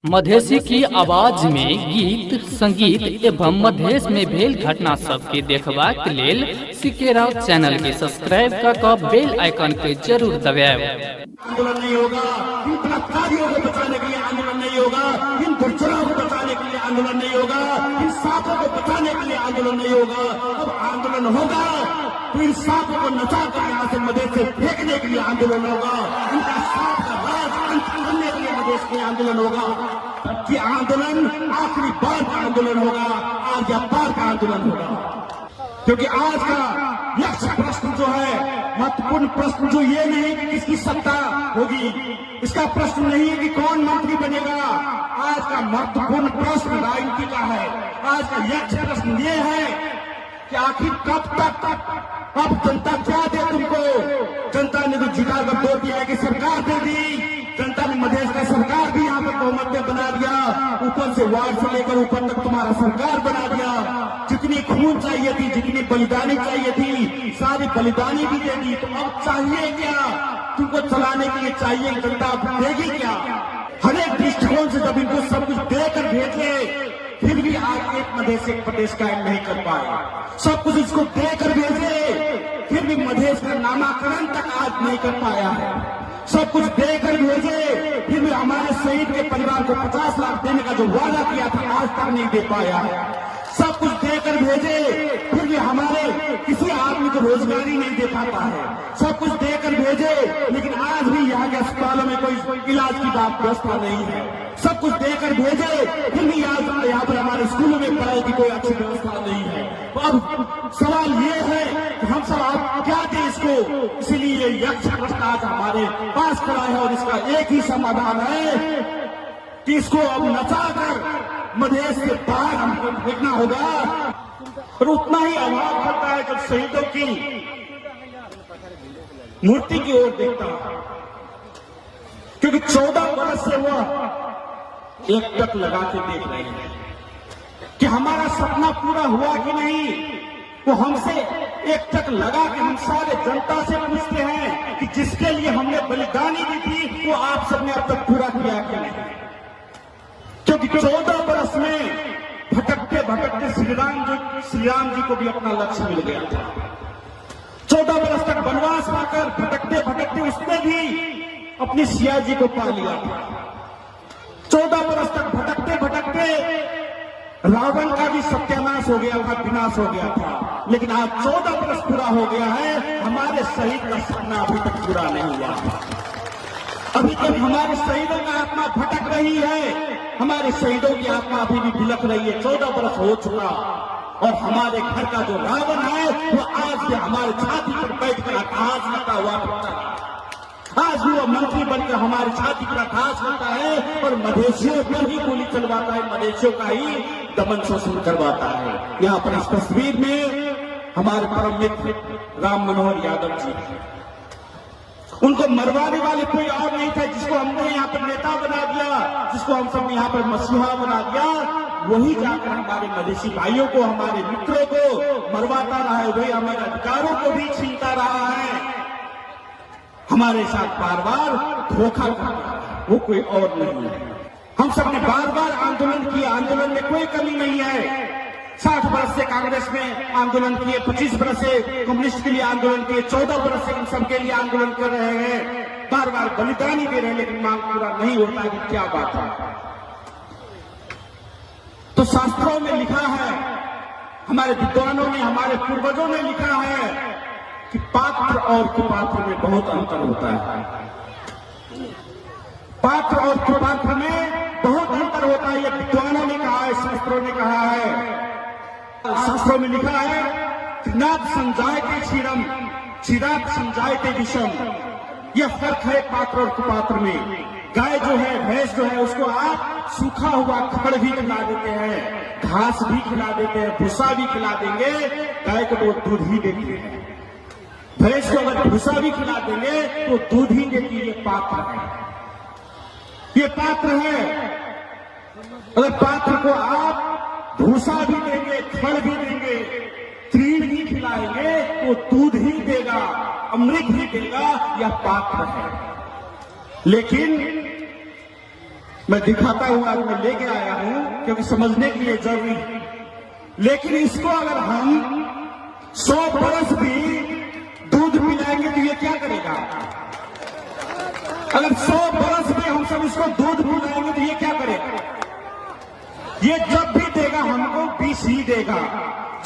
मधेसी की आवाज में गीत संगीत एवं मधेश में भेल घटना सब के देखबाक लेल सीके राउत चैनल के सब्सक्राइब कर बेल आइकन के जरूर दबाएं। आंदोलन नहीं होगा, इन बलात्कारियों को बचाने के लिए आंदोलन नहीं होगा, इन दुर्चरों को बचाने के लिए आंदोलन नहीं होगा, इन सांपों को बचाने के लिए आंदोलन नहीं होगा। अब आंदोलन होगा तो इन सांपों को नचा कर यहाँ से मधेश से फेंकने के लिए आंदोलन होगा, इनका सांप का राज अंत करने के लिए मधेश में आंदोलन होगा। कि आंदोलन आखिरी बार का आंदोलन होगा, आज या पार का आंदोलन होगा। क्योंकि आज का लक्ष्य प्रश्न जो है, महत्वपूर्ण प्रश्न जो ये नहीं कि किसकी सत्ता होगी, इसका प्रश्न नहीं है कि कौन मंत्री बनेगा। आज का महत्वपूर्ण प्रश्न राजनीति का है। आज का लक्ष्य प्रश्न ये है कि आखिर कब तक अब जनता क्या दे तुमको। जनता ने तो जिताकर 2 तिहाई की सरकार दे दी, जनता ने मधेश का सरकार भी यहाँ पर बहुमत में बना दिया, ऊपर से वार्ड से लेकर ऊपर तक तुम्हारा सरकार बना दिया। जितनी खून चाहिए थी, जितनी बलिदानी चाहिए थी, सारी बलिदानी भी दे दी। तो अब चाहिए क्या तुमको चलाने के लिए? चाहिए जनता देगी क्या? हर एक दृष्टिकोण से जब इनको सब कुछ देकर भेजे, फिर भी आज एक मधेश एक प्रदेश कायम नहीं कर पाए। सब कुछ इसको देकर भेजे, फिर भी मधेश का नामाकरण तक आज नहीं कर पाया है। सब कुछ देकर भेजे, फिर भी हमारे शहीद के परिवार को 50 लाख देने का जो वादा किया था आज तक नहीं दे पाया है। सब कुछ देकर भेजे, फिर भी हमारे किसी आदमी को रोजगारी नहीं दे पाता है। सब कुछ देकर भेजे, लेकिन आज भी यहाँ के अस्पतालों में कोई इलाज की व्यवस्था नहीं है। सब कुछ देकर भेजे, फिर भी यहाँ पर हमारे स्कूलों में पढ़ाई की कोई अच्छी व्यवस्था नहीं है। तो अब सवाल ये है कि हम सब आप क्या दें इसको। इसीलिए ये यक्ष प्रश्न आज हमारे पास खड़ा है और इसका एक ही समाधान है कि इसको अब नचाकर मधेश से बाहर हमको फेंकना होगा। और उतना ही अभाव करता है जब शहीदों की मूर्ति की ओर देखता हूं, क्योंकि 14 वर्ष से वह एक टक लगा के देख रहे हैं कि हमारा सपना पूरा हुआ कि नहीं। वो हमसे एक टक लगा के हम सारे जनता से पूछते हैं कि जिसके लिए हमने बलिदानी दी थी वो आप सबने अब तक पूरा किया कि नहीं। क्योंकि 14 वर्ष में भटकते भटकते श्री राम जी को भी अपना लक्ष्य मिल गया था। 14 वर्ष तक वनवास पाकर भटकते भटकते उसने भी अपनी सिया जी को पा लिया था। 14 वर्ष तक भटकते भटकते रावण का भी सत्यानाश हो गया था, विनाश हो गया था। लेकिन आज 14 वर्ष पूरा हो गया है, हमारे शहीद का सपना अभी तक पूरा नहीं हुआ। अभी तक हमारे शहीदों का आत्मा भटक रही है, हमारे शहीदों की आत्मा अभी भी बिलख रही है। 14 वर्ष हो चुका और हमारे घर का जो रावण है वो आज भी हमारे छाती पर बैठकर आकाश करता हुआ फिरता है। आज भी वो मंत्री बनकर हमारी छाती पर आकाश करता है और मधेशियों पर ही गोली चलवाता है, मधेशियों का ही दमन शोषण करवाता है। यहाँ पर इस तस्वीर में हमारे परम मित्र राम मनोहर यादव जी, उनको मरवाने वाले कोई और नहीं था। जिसको हमने यहाँ पर नेता बना दिया, जिसको हम सब यहाँ पर मसीहा बना दिया, वही जाकर हमारे मधेसी भाइयों को, हमारे मित्रों को मरवाता रहा है। वही हमारे अधिकारों को भी छीनता रहा है, हमारे साथ बार बार धोखा करता है। वो कोई और नहीं है। हम सब ने बार बार आंदोलन किया, आंदोलन में कोई कमी नहीं है। 60 वर्ष से कांग्रेस में आंदोलन किए, 25 वर्ष से कम्युनिस्ट के लिए आंदोलन किए, 14 वर्ष से इन सबके लिए आंदोलन कर रहे हैं। बार बार बलिदानी दे रहे हैं, लेकिन मांग पूरा नहीं होता है कि क्या बात है। तो शास्त्रों में लिखा है, हमारे विद्वानों ने, हमारे पूर्वजों ने लिखा है कि पात्र और कुपात्र में बहुत अंतर होता है। पात्र और कुपात्र में बहुत अंतर होता है, ये विद्वानों ने कहा है, शास्त्रों ने कहा है। शास्त्रों में लिखा है कि नाद संजायते क्षीरम क्षीरात संजायते विषम। यह फर्क है पात्र और कुपात्र में। गाय जो है, भैंस जो है, उसको आप सूखा हुआ खड़ भी खिला देते हैं, घास भी खिला देते हैं, भूसा भी खिला देंगे, गाय को वो दूध ही देती है। भैंस को अगर भूसा भी खिला देंगे तो दूध ही देती है। ये पात्र है, ये पात्र है। अगर पात्र को आप भूसा भी देंगे, खड़ भी देंगे, तृण भी खिलाएंगे तो दूध ही देगा, अमृत ही देगा। यह पात्र है। लेकिन मैं दिखाता हूं, आज मैं लेके आया हूं क्योंकि समझने के लिए जरूरी है। लेकिन इसको अगर हम 100 बरस भी दूध पिलाएंगे तो ये क्या करेगा? अगर 100 बरस भी हम सब इसको दूध पिलाएंगे तो ये क्या करेगा? ये जब भी देगा हमको 20 ही देगा,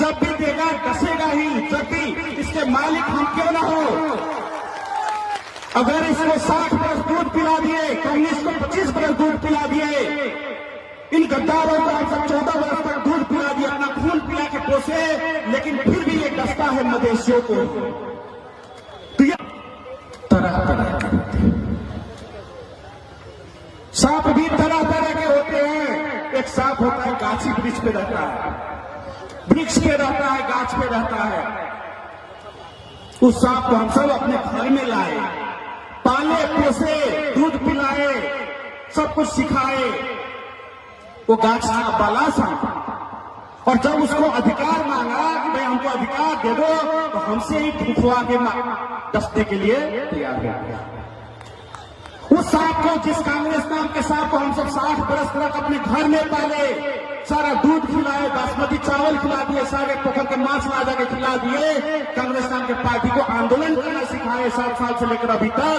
जब भी देगा डसेगा ही, जब भी इसके मालिक हम क्यों ना हो। अगर इसको 60 बरस दूध पिला दिए, कांग्रेस को 25 बरस दूध पिला दिए, इन गद्दारों को हम सब 14 बरस तक दूध पिला दिया, अपना खून पिला के पोसे, लेकिन फिर भी ये डसता है मदेशियों को। तो ये तरह तरह के होते हैं, सांप भी तरह तरह के होते हैं। एक सांप होता है गाछी वृक्ष पे रहता है, वृक्ष पे रहता है, गाछ पे रहता है। उस सांप को हम सब अपने घर में लाए, पाले पोसे, दूध पिलाए, सब कुछ सिखाए। वो गाछ था बाला सांप, और जब उसको अधिकार मांगा कि भाई हमको अधिकार दे दो, तो हमसे ही फुफुआ के डसने के लिए तैयार हो गया। उस सांप को, जिस कांग्रेस नाम के सांप को हम सब 60 बरस तक अपने घर में पाले, सारा दूध खिलाए, बासमती चावल खिला दिए, सारे पोखर के मांस ला जाके खिला दिए, कांग्रेस नाम के पार्टी को आंदोलन करना सिखाए 7 साल से लेकर अभी तक।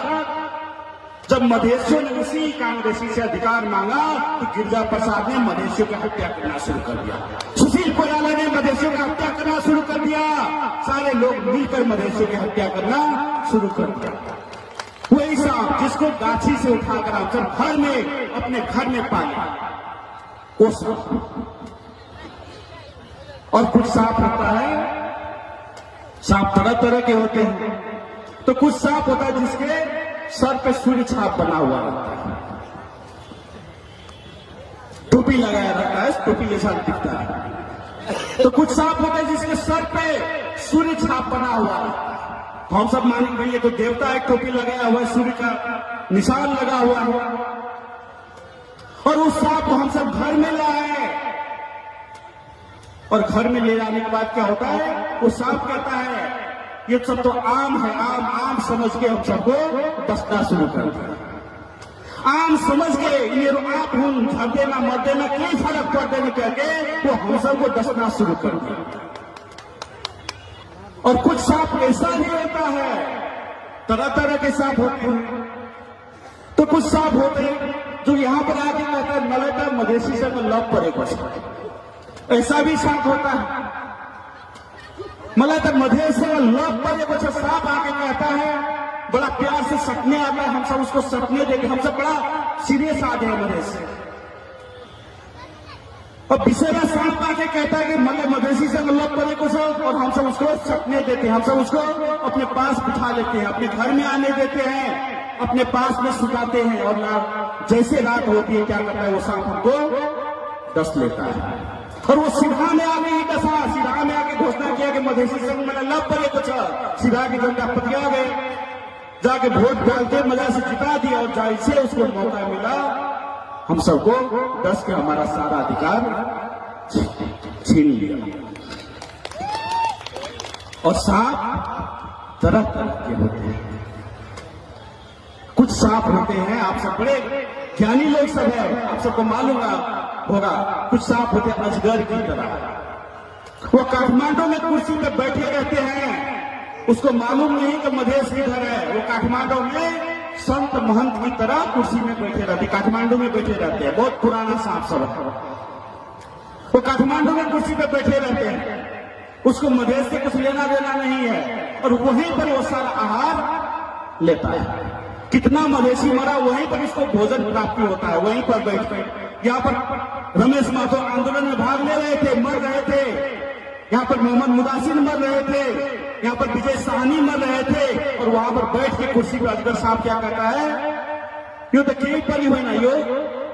जब मधेशियों ने उसी कांग्रेसी से अधिकार मांगा तो गिरजा प्रसाद ने मधेशियों की हत्या करना शुरू कर दिया, सुशील कोयराला ने मधेशियों की हत्या करना शुरू कर दिया, सारे लोग मिलकर मधेशियों की हत्या करना शुरू कर दिया। वही सांप जिसको गाछी से उठाकर आप जब घर में, अपने घर में पाले, वो सांप। और कुछ सांप होता है, सांप तरह तरह के होते हैं। तो कुछ सांप होता है जिसके सर पे सूर्य छाप बना हुआ रहता है, टोपी लगाया रहता है, टोपी जैसा दिखता है। तो कुछ सांप होता है जिसके सर पे सूर्य छाप बना हुआ रहता है। तो हम सब मानेंगे भाई ये तो देवता है, टोपी लगाया हुआ है, सूर्य का निशान लगा हुआ है। और उस सांप को हम सब घर में लाए, और घर में ले जाने के बाद क्या होता है, वो सांप कहता है ये सब तो आम है, आम आम समझ के हम सबको डसना शुरू कर दिया। आम समझ के ये आप हूं, झड़ देना मर देना कोई फर्क पड़ देने करके वो हम सबको डसना शुरू कर दिया। और कुछ सांप ऐसा ही होता है, तरह तरह के सांप होते हैं। तो कुछ सांप होते हैं जो यहां पर आके कहता है मलेटा मधेसी से मैं लव पड़े कुछ, ऐसा भी सांप होता है। मलेटा मधेश से लव पड़े कुछ सांप आके कहता है, बड़ा प्यार से सपने आता है, हम सब उसको सपने देंगे, हम सब बड़ा सीरियस आ गए मधेश से। और बिसेरा सांप आके कहता है कि मधेसी से लव पड़े कुछ, और हम सब उसको सपने देते हैं, हम सब उसको अपने पास बिठा लेते हैं, अपने घर में आने देते हैं, अपने पास में सुताते हैं। और जैसे रात होती है क्या करता है वो सांप हमको डस लेता है। और वो सिरहा में आके ही डसा, सिरहा में आके घोषणा किया कि मधेसी से मैंने लव पड़े कुछ। सिरहा के जनता पतिया गए, जाके वोट डालते मजा से जिता दिया, और जैसे उसको मौका मिला हम सबको डस के हमारा सारा अधिकार छीन लिया। और सांप तरह तरह के होते हैं। कुछ सांप होते हैं, आप सब बड़े ज्ञानी लोग सब है, आप सबको मालूम होगा, कुछ सांप होते हैं अजगर की तरह। वो काठमांडू में कुर्सी पे बैठे रहते हैं, उसको मालूम नहीं कि मधेश किधर है। वो काठमांडू में संत महंत की तरह कुर्सी में बैठे रहते, काठमांडू में बैठे रहते हैं। बहुत पुराना सांप सब है, वो काठमांडू में कुर्सी पे बैठे रहते हैं, उसको मधेश से कुछ लेना देना नहीं है, और वहीं पर वो सारा आहार लेता है। कितना मधेसी मरा वहीं पर इसको भोजन प्राप्ति होता है, वहीं पर बैठ कर। यहाँ पर रमेश माथुर आंदोलन में भाग ले रहे थे, मर रहे थे, यहाँ पर मोहम्मद मुदासिर मर रहे थे, यहाँ पर विजय साहनी मर रहे थे, और वहां पर बैठ के कुर्सी पर अजगर साहब क्या कहता है, यो तो केवी पर ही हुई ना, यो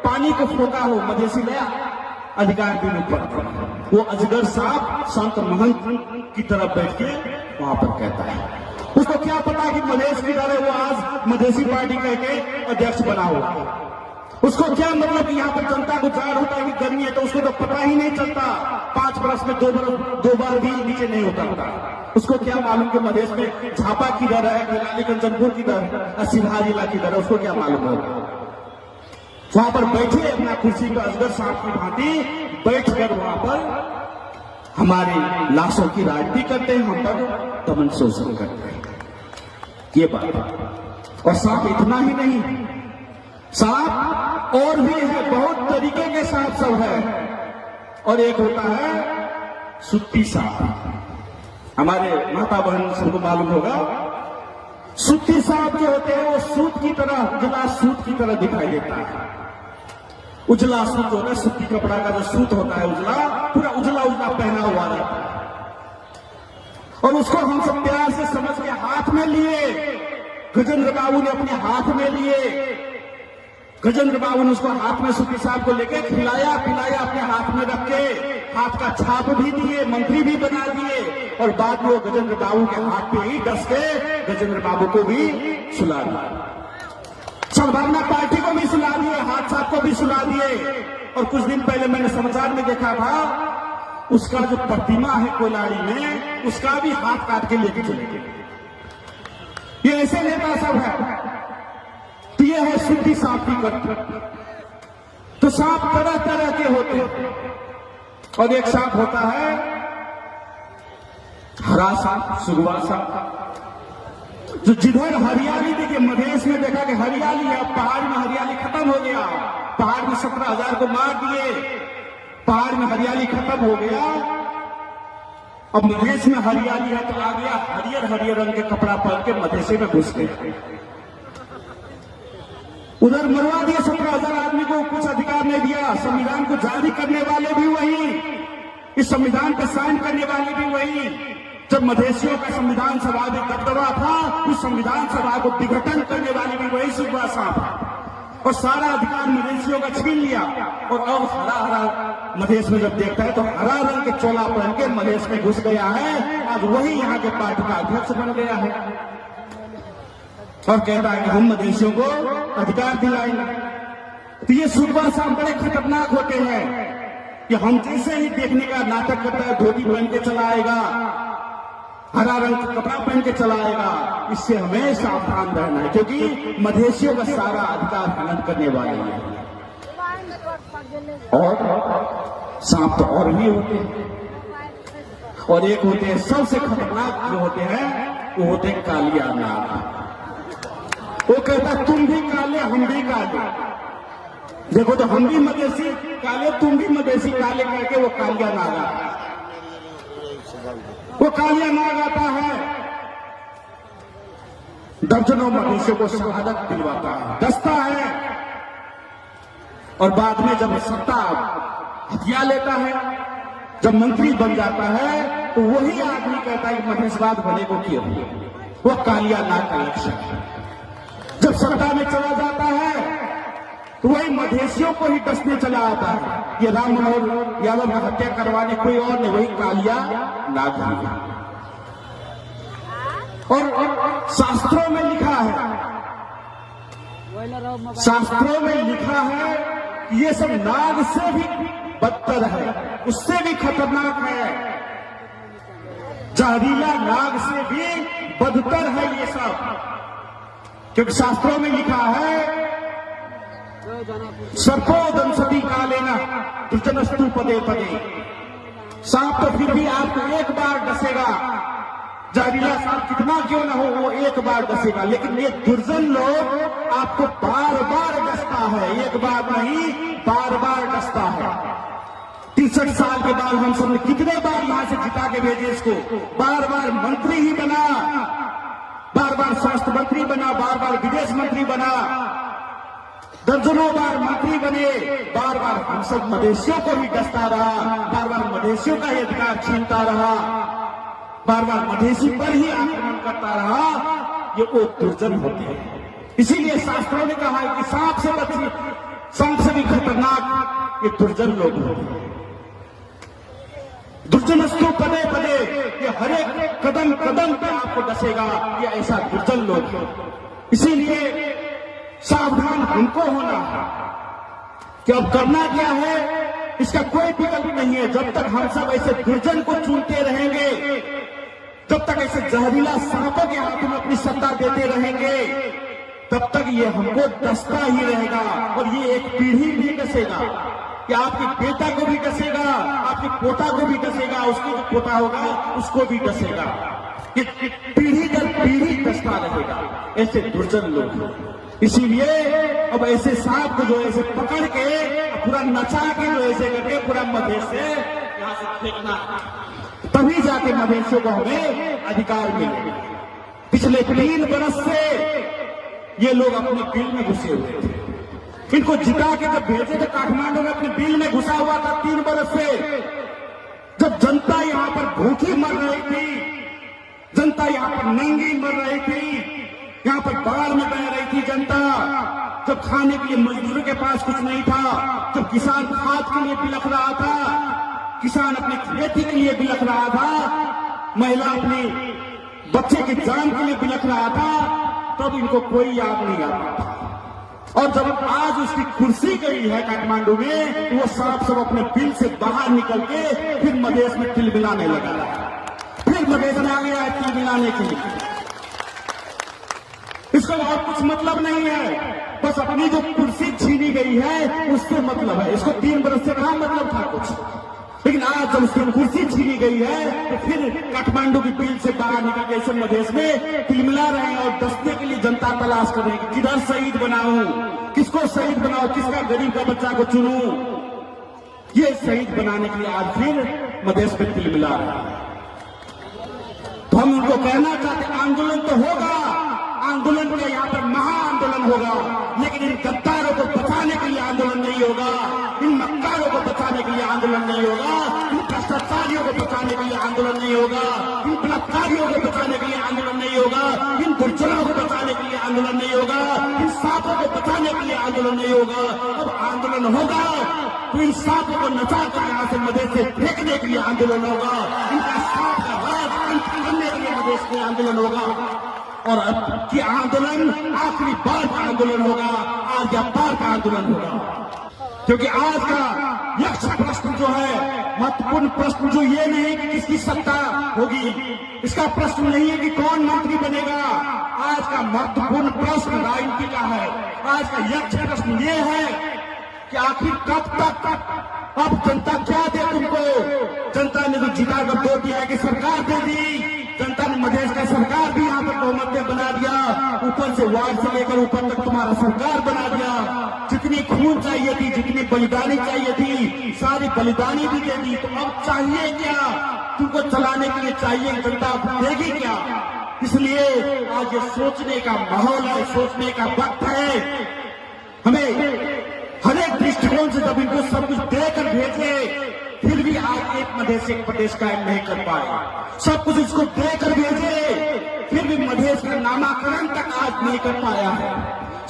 पानी को फोका हो मधेसी लया अधिकार भी ऊपर। वो अजगर साहब संत महंत की तरफ बैठ के वहां पर कहता है। उसको क्या पता कि मधेश की तरह वो आज मधेसी पार्टी कह के अध्यक्ष बना हुआ। उसको क्या मतलब यहाँ पर जनता को जाड़ होता है कि गर्मी है, तो उसको तो पता ही नहीं चलता। 5 बरस में 2 बार भी नीचे नहीं उतरता। उसको क्या मालूम कि मधेश में झापा किधर है, गिलानी कंचनपुर किधर है, सिन्हा जिला किधर है, उसको क्या मालूम होगा। वहां पर बैठे अपना कुर्सी पर अजगर सांप की भांति बैठकर वहां पर हमारी लाशों की राजनीति करते हैं, हम पर दमन शोषण करते हैं। ये बात है। और सांप इतना ही नहीं, सांप और भी है, बहुत तरीके के सांप सब है। और एक होता है सुत्ती सांप। हमारे माता बहन सबको मालूम होगा, सुत्ती सांप जो होते हैं वो सूत की तरह, उजला सूत की तरह दिखाई देता है। उजला सूत होता है, सूती कपड़ा का जो सूत होता है उजला, पूरा उजला उजला पहना हुआ रहता है। और उसको हम सब प्यार से समझ के हाथ में लिए, गजेंद्र बाबू ने अपने हाथ में लिए। गजेंद्र बाबू ने उसको हाथ में सुत्ती सांप को लेके खिलाया पिलाया, अपने हाथ में रख के हाथ का छाप भी दिए, मंत्री भी बना दिए। और बाद में वो गजेंद्र बाबू के हाथ पे ही डस के गजेंद्र बाबू को भी सुला दिया, सद्भावना पार्टी को भी सुला दिए, हाथ साहब को भी सुला दिए। और कुछ दिन पहले मैंने समाचार में देखा था, उसका जो प्रतिमा है कोलाड़ी में, उसका भी हाथ काट के लेके चले गए। ये ऐसे नेता सब है। तो ये है सुत्ती सांप की कट। तो सांप तरह तरह के होते हैं। और एक सांप होता है हरा सांप, सुगवा सांप, जो जिधर हरियाली, देखिए मधेश में देखा कि हरियाली है, अब पहाड़ में हरियाली खत्म हो गया। पहाड़ में 17,000 को मार दिए, पहाड़ में हरियाली खत्म हो गया। अब मधेश में हरियाली है तो आ गया हरियर हरियर रंग के कपड़ा पहन के मधेशे में घुस गए। उधर मरवा दिया 17,000 आदमी को, कुछ अधिकार नहीं दिया। संविधान को जारी करने वाले भी वही, इस संविधान पर साइन करने वाले भी वही। जब मधेशियों का संविधान सभा में दबदबा था, उस संविधान सभा को विघटन करने वाले भी वही सुगवा सांप। और सारा अधिकार मधेशियों का छीन लिया। और अब हरा हरा मधेश में जब देखता है तो हरा रंग के चोला पहन के मधेश में घुस गया है। आज वही यहाँ के पार्टी का अध्यक्ष बन गया है और कहता है कि हम मधेशियों को अधिकार दिलाएंगे। तो ये सुगवा सांप बड़े खतरनाक होते हैं कि हम जैसे ही देखने का नाटक करता है, धोती पहन के चला आएगा, हरा रंग का कपड़ा पहन के चला आएगा। इससे हमें सावधान रहना है, क्योंकि मधेशियों का सारा अधिकार हनन करने वाले हैं। और सांप तो और भी होते हैं। और एक होते हैं सबसे खतरनाक जो होते हैं, वो होते हैं कालिया नाग। वो कहता है तुम भी काले हम भी काले, देखो तो हम भी मधेसी काले तुम भी मधेसी काले, करके वो कालिया नाग आता है। वो कालिया नाग आता है, दर्जनों मधेशियों को शहादत दिलवाता है, डसता है। और बाद में जब सत्ता हथिया लेता है, जब मंत्री बन जाता है, तो वही आदमी कहता है कि मधेशवाद बने को क्यों। वो कालिया नाग का लक्षण है। जब सत्ता में चला जाता है तो वही मधेशियों को ही डसने चला आता है। ये राम मनोहर यादव की हत्या करवाने कोई और नहीं, वही कालिया नाग है। और शास्त्रों में लिखा है, शास्त्रों में लिखा है कि ये सब नाग से भी बदतर है, उससे भी खतरनाक है, जहरीला नाग से भी बदतर है ये सब। क्योंकि शास्त्रों में लिखा है सर्पो दंसति कालेना दुर्जनस्तु पदे पदे। सांप तो फिर भी आपको एक बार डसेगा, जहरीला सांप कितना क्यों ना हो वो एक बार डसेगा, लेकिन ये दुर्जन लोग आपको बार बार डसता है, एक बार नहीं बार बार डसता है। 63 साल के बाद हम सबने कितने बार यहां से जिता के भेजे इसको, बार बार मंत्री ही बना, बार बार स्वास्थ्य मंत्री बना, बार बार विदेश मंत्री बना, दर्जनों बार मंत्री बने, बार बार हम सब मधेशियों को भी डसता रहा, बार बार मधेशियों का ही अधिकार छीनता रहा, बार बार मधेशी पर ही आक्रमण करता रहा। ये वो दुर्जन होते हैं। इसीलिए शास्त्रों ने कहा है कि सांप से बचिए, सांप से भी खतरनाक ये दुर्जन लोग होते हैं। दुर्जनस्तु पदे पदे, ये हर एक कदम कदम पे आपको डसेगा, ये ऐसा दुर्जन लोग। इसीलिए सावधान हमको होना है कि अब करना क्या है, इसका कोई विकल्प नहीं है। जब तक हम सब ऐसे दुर्जन को चुनते रहेंगे, जब तक ऐसे जहरीला सांपों के हाथ में अपनी सत्ता देते रहेंगे, तब तक ये हमको डसता ही रहेगा और ये एक पीढ़ी भी डसेगा कि आपके बेटा को भी डसेगा, आपके पोता को भी डसेगा, उसको जो पोता होगा उसको भी डसेगा। कि पीढ़ी दर पीढ़ी डसता रहेगा ऐसे दुर्जन लोग। इसीलिए अब ऐसे सांप को जो ऐसे पकड़ के पूरा नचा के जो ऐसे करके पूरा मधेश से यहाँ से फेंकना, तभी जाके मवेशियों को हमें अधिकार मिले। पिछले 3 बरस से ये लोग अपने बिल में घुसे हुए थे। इनको जिता के जब भेजे थे काठमांडू में, अपने बिल में घुसा हुआ था 3 बरस से। जब जनता यहाँ पर भूखी मर रही थी, जनता यहाँ पर नंगी मर रही थी, यहाँ पर बाढ़ में बह रही थी जनता, जब खाने के लिए मजदूरों के पास कुछ नहीं था, जब किसान खाद के लिए बिलख रहा था, किसान अपनी खेती के लिए बिलख रहा था, महिला अपनी बच्चे की जान के लिए बिलख रहा था, तब इनको कोई याद नहीं आता था। और जब आज उसकी कुर्सी गई है काठमांडू में, वो सांप सब अपने बिल से बाहर निकल के फिर मधेश में तिलमिलाने लगा, फिर मधेश में आ गया है तिलमिलाने के लिए। इसका और कुछ मतलब नहीं है, बस अपनी जो कुर्सी छीनी गई है उससे मतलब है। इसको 3 बरस से कहाँ मतलब था कुछ, लेकिन आज जब उसकी कुर्सी छीनी गई है तो फिर काठमांडू की बिल से बाहर निकल के ऐसे मधेश में तिलमिला रहे हैं और डसने के लिए जनता तलाश कर रही है कि किधर शहीद बनाऊं, किसको शहीद बनाऊं, किसका गरीब का बच्चा को चुनूं। ये शहीद बनाने के लिए आज फिर मधेश में तिलमिला रहे हैं। तो हम उनको कहना चाहते हैं आंदोलन तो होगा, आंदोलन का यहाँ पर महाआंदोलन होगा, लेकिन इन गद्दारों को बचाने के लिए आंदोलन नहीं होगा, इन मक्कारों को बचाने के लिए आंदोलन नहीं होगा, इन भ्रष्टाचारियों को बचाने के लिए आंदोलन नहीं होगा, इन बलात्कारियों को बचाने के लिए आंदोलन नहीं होगा, इन दुर्जनों को बचाने के लिए आंदोलन नहीं होगा, इन सांपों को बचाने के लिए आंदोलन नहीं होगा। अब आंदोलन होगा तो इन सांपों को नचा कर यहाँ से मधेश से फेंकने के लिए आंदोलन होगा, इनका सांप का राज अंत करने के लिए मधेश में आंदोलन होगा। और अब की आंदोलन आखिरी बार का आंदोलन होगा, आज या बार का आंदोलन होगा। क्योंकि आज का यक्ष प्रश्न जो है, महत्वपूर्ण प्रश्न जो ये नहीं कि किसकी सत्ता होगी, इसका प्रश्न नहीं है कि कौन मंत्री बनेगा, आज का महत्वपूर्ण प्रश्न राजनीति का है। आज का यक्ष प्रश्न ये है कि आखिर कब तक अब जनता क्या दे तुमको। जनता ने तो जिता कर दो दिया कि सरकार दे दी, जनता ने मधेश का सरकार भी यहाँ पर बहुमत में बना दिया, ऊपर से वार्ड से लेकर ऊपर तक तुम्हारा सरकार बना दिया। जितनी खून चाहिए थी, जितनी बलिदानी चाहिए थी, सारी बलिदानी भी दे दी। तो अब चाहिए क्या तुमको चलाने के लिए, चाहिए जनता देगी क्या। इसलिए आज ये सोचने का माहौल है, सोचने का वक्त है। हमें हर एक दृष्टिकोण से जब इनको सब कुछ देकर भेजे, फिर भी आज एक मधेश एक प्रदेश कायम नहीं कर पाए। सब कुछ इसको देकर भेजे, फिर भी मधेश का नामाकरण तक आज नहीं कर पाया है।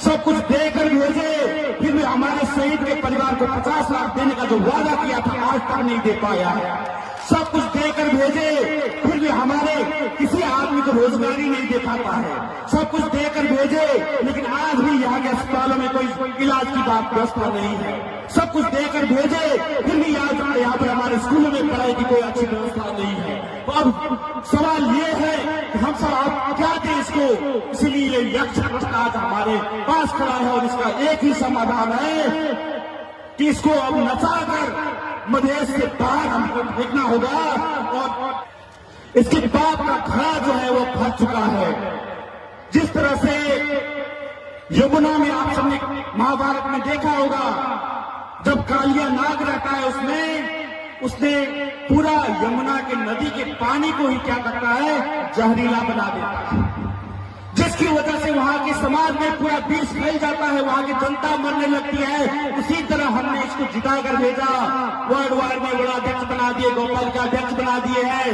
सब कुछ देकर भेजे, फिर भी हमारे शहीद के परिवार को 50 लाख देने का जो वादा किया था आज तक नहीं दे पाया है। सब कुछ देकर भेजे, फिर भी हमारे किसी आदमी को रोजगारी नहीं दे पाता है। सब कुछ देकर भेजे, लेकिन आज भी यहाँ के अस्पतालों में कोई इलाज की बात व्यवस्था नहीं है। सब कुछ देकर भेजे, फिर भी यहाँ पर हमारे स्कूलों में पढ़ाई की कोई अच्छी व्यवस्था नहीं है। तो अब सवाल ये है कि हम सब आप क्या दें इसको। इसलिए यक्ष प्रश्न आज हमारे पास खड़ा है और इसका एक ही समाधान है कि इसको अब नचाकर मधेश से बाहर हमको फेंकना होगा। और इसके बाप का घड़ा जो है वो भर चुका है। जिस तरह से यमुना में आप सबने महाभारत में देखा होगा, जब कालिया नाग रहता है उसने पूरा यमुना के नदी के पानी को ही क्या करता है, जहरीला बना देता है, जिसकी वजह से वहां के समाज में पूरा विष फैल जाता है, वहां की जनता मरने लगती है। उसी तरह हमने इसको जिताकर भेजा, वार्ड में बड़ा अध्यक्ष बना दिए, गोपाल का अध्यक्ष बना दिए हैं,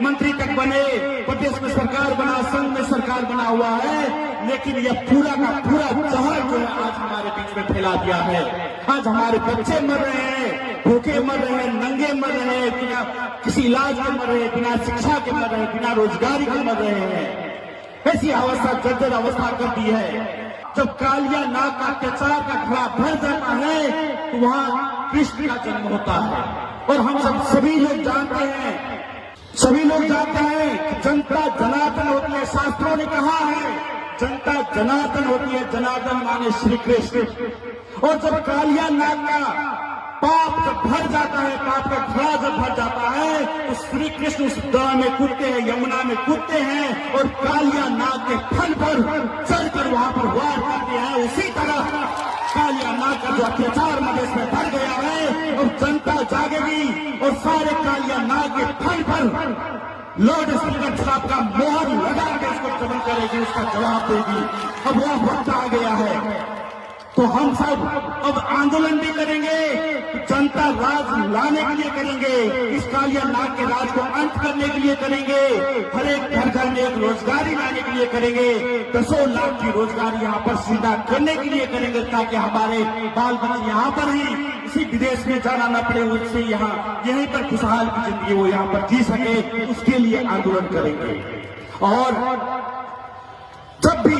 मंत्री तक बने, प्रदेश में सरकार बना, संघ में सरकार बना हुआ है। लेकिन यह पूरा का पूरा जहर जो है आज हमारे बीच में फैला दिया है। आज हमारे बच्चे मर रहे हैं, भूखे मर रहे हैं, नंगे मर रहे हैं, बिना किसी इलाज के मर रहे हैं, बिना शिक्षा के मर रहे हैं, बिना रोजगारी के मर रहे हैं। ऐसी अवस्था जर्जर अवस्था कर दी है। जब कालिया नाग का अत्याचार का घड़ा भर जाता है तो वहां कृष्ण का जन्म होता है। और हम सब सभी लोग जानते हैं कि जनता जनार्दन होती है। शास्त्रों ने कहा है जनता जनार्दन होती है, जनार्दन माने श्री कृष्ण। और जब कालिया नाग का पाप जब भर जाता है, पाप का घड़ा जब भर जाता है, तो श्री कृष्ण उस दवा में कूदते हैं, यमुना में कूदते हैं और कालिया नाग के फल पर चढ़कर वहां पर वार करते हैं। उसी तरह कालिया नाग का जो अत्याचार मधेश में बढ़ गया है और जनता जागेगी और सारे कालिया नाग के फल पर लॉर्ड स्पीकर साहब का मोहर लगा के उसको जबरन करेगी, उसका जवाब देगी। अब वह वक्त आ गया है तो हम सब अब आंदोलन भी करेंगे, जनता राज लाने के लिए करेंगे, इस कालिया नाग के राज को अंत करने के लिए करेंगे, हर एक घर घर में एक रोजगारी लाने के लिए करेंगे, 10 लाख की रोजगारी यहाँ पर सीधा करने के लिए करेंगे ताकि हमारे बाल बच्चे यहाँ पर ही किसी विदेश में जाना न पड़े, उससे यहाँ यहीं पर खुशहाल की जिंदगी वो यहाँ पर जी सके, उसके लिए आंदोलन करेंगे। और जब भी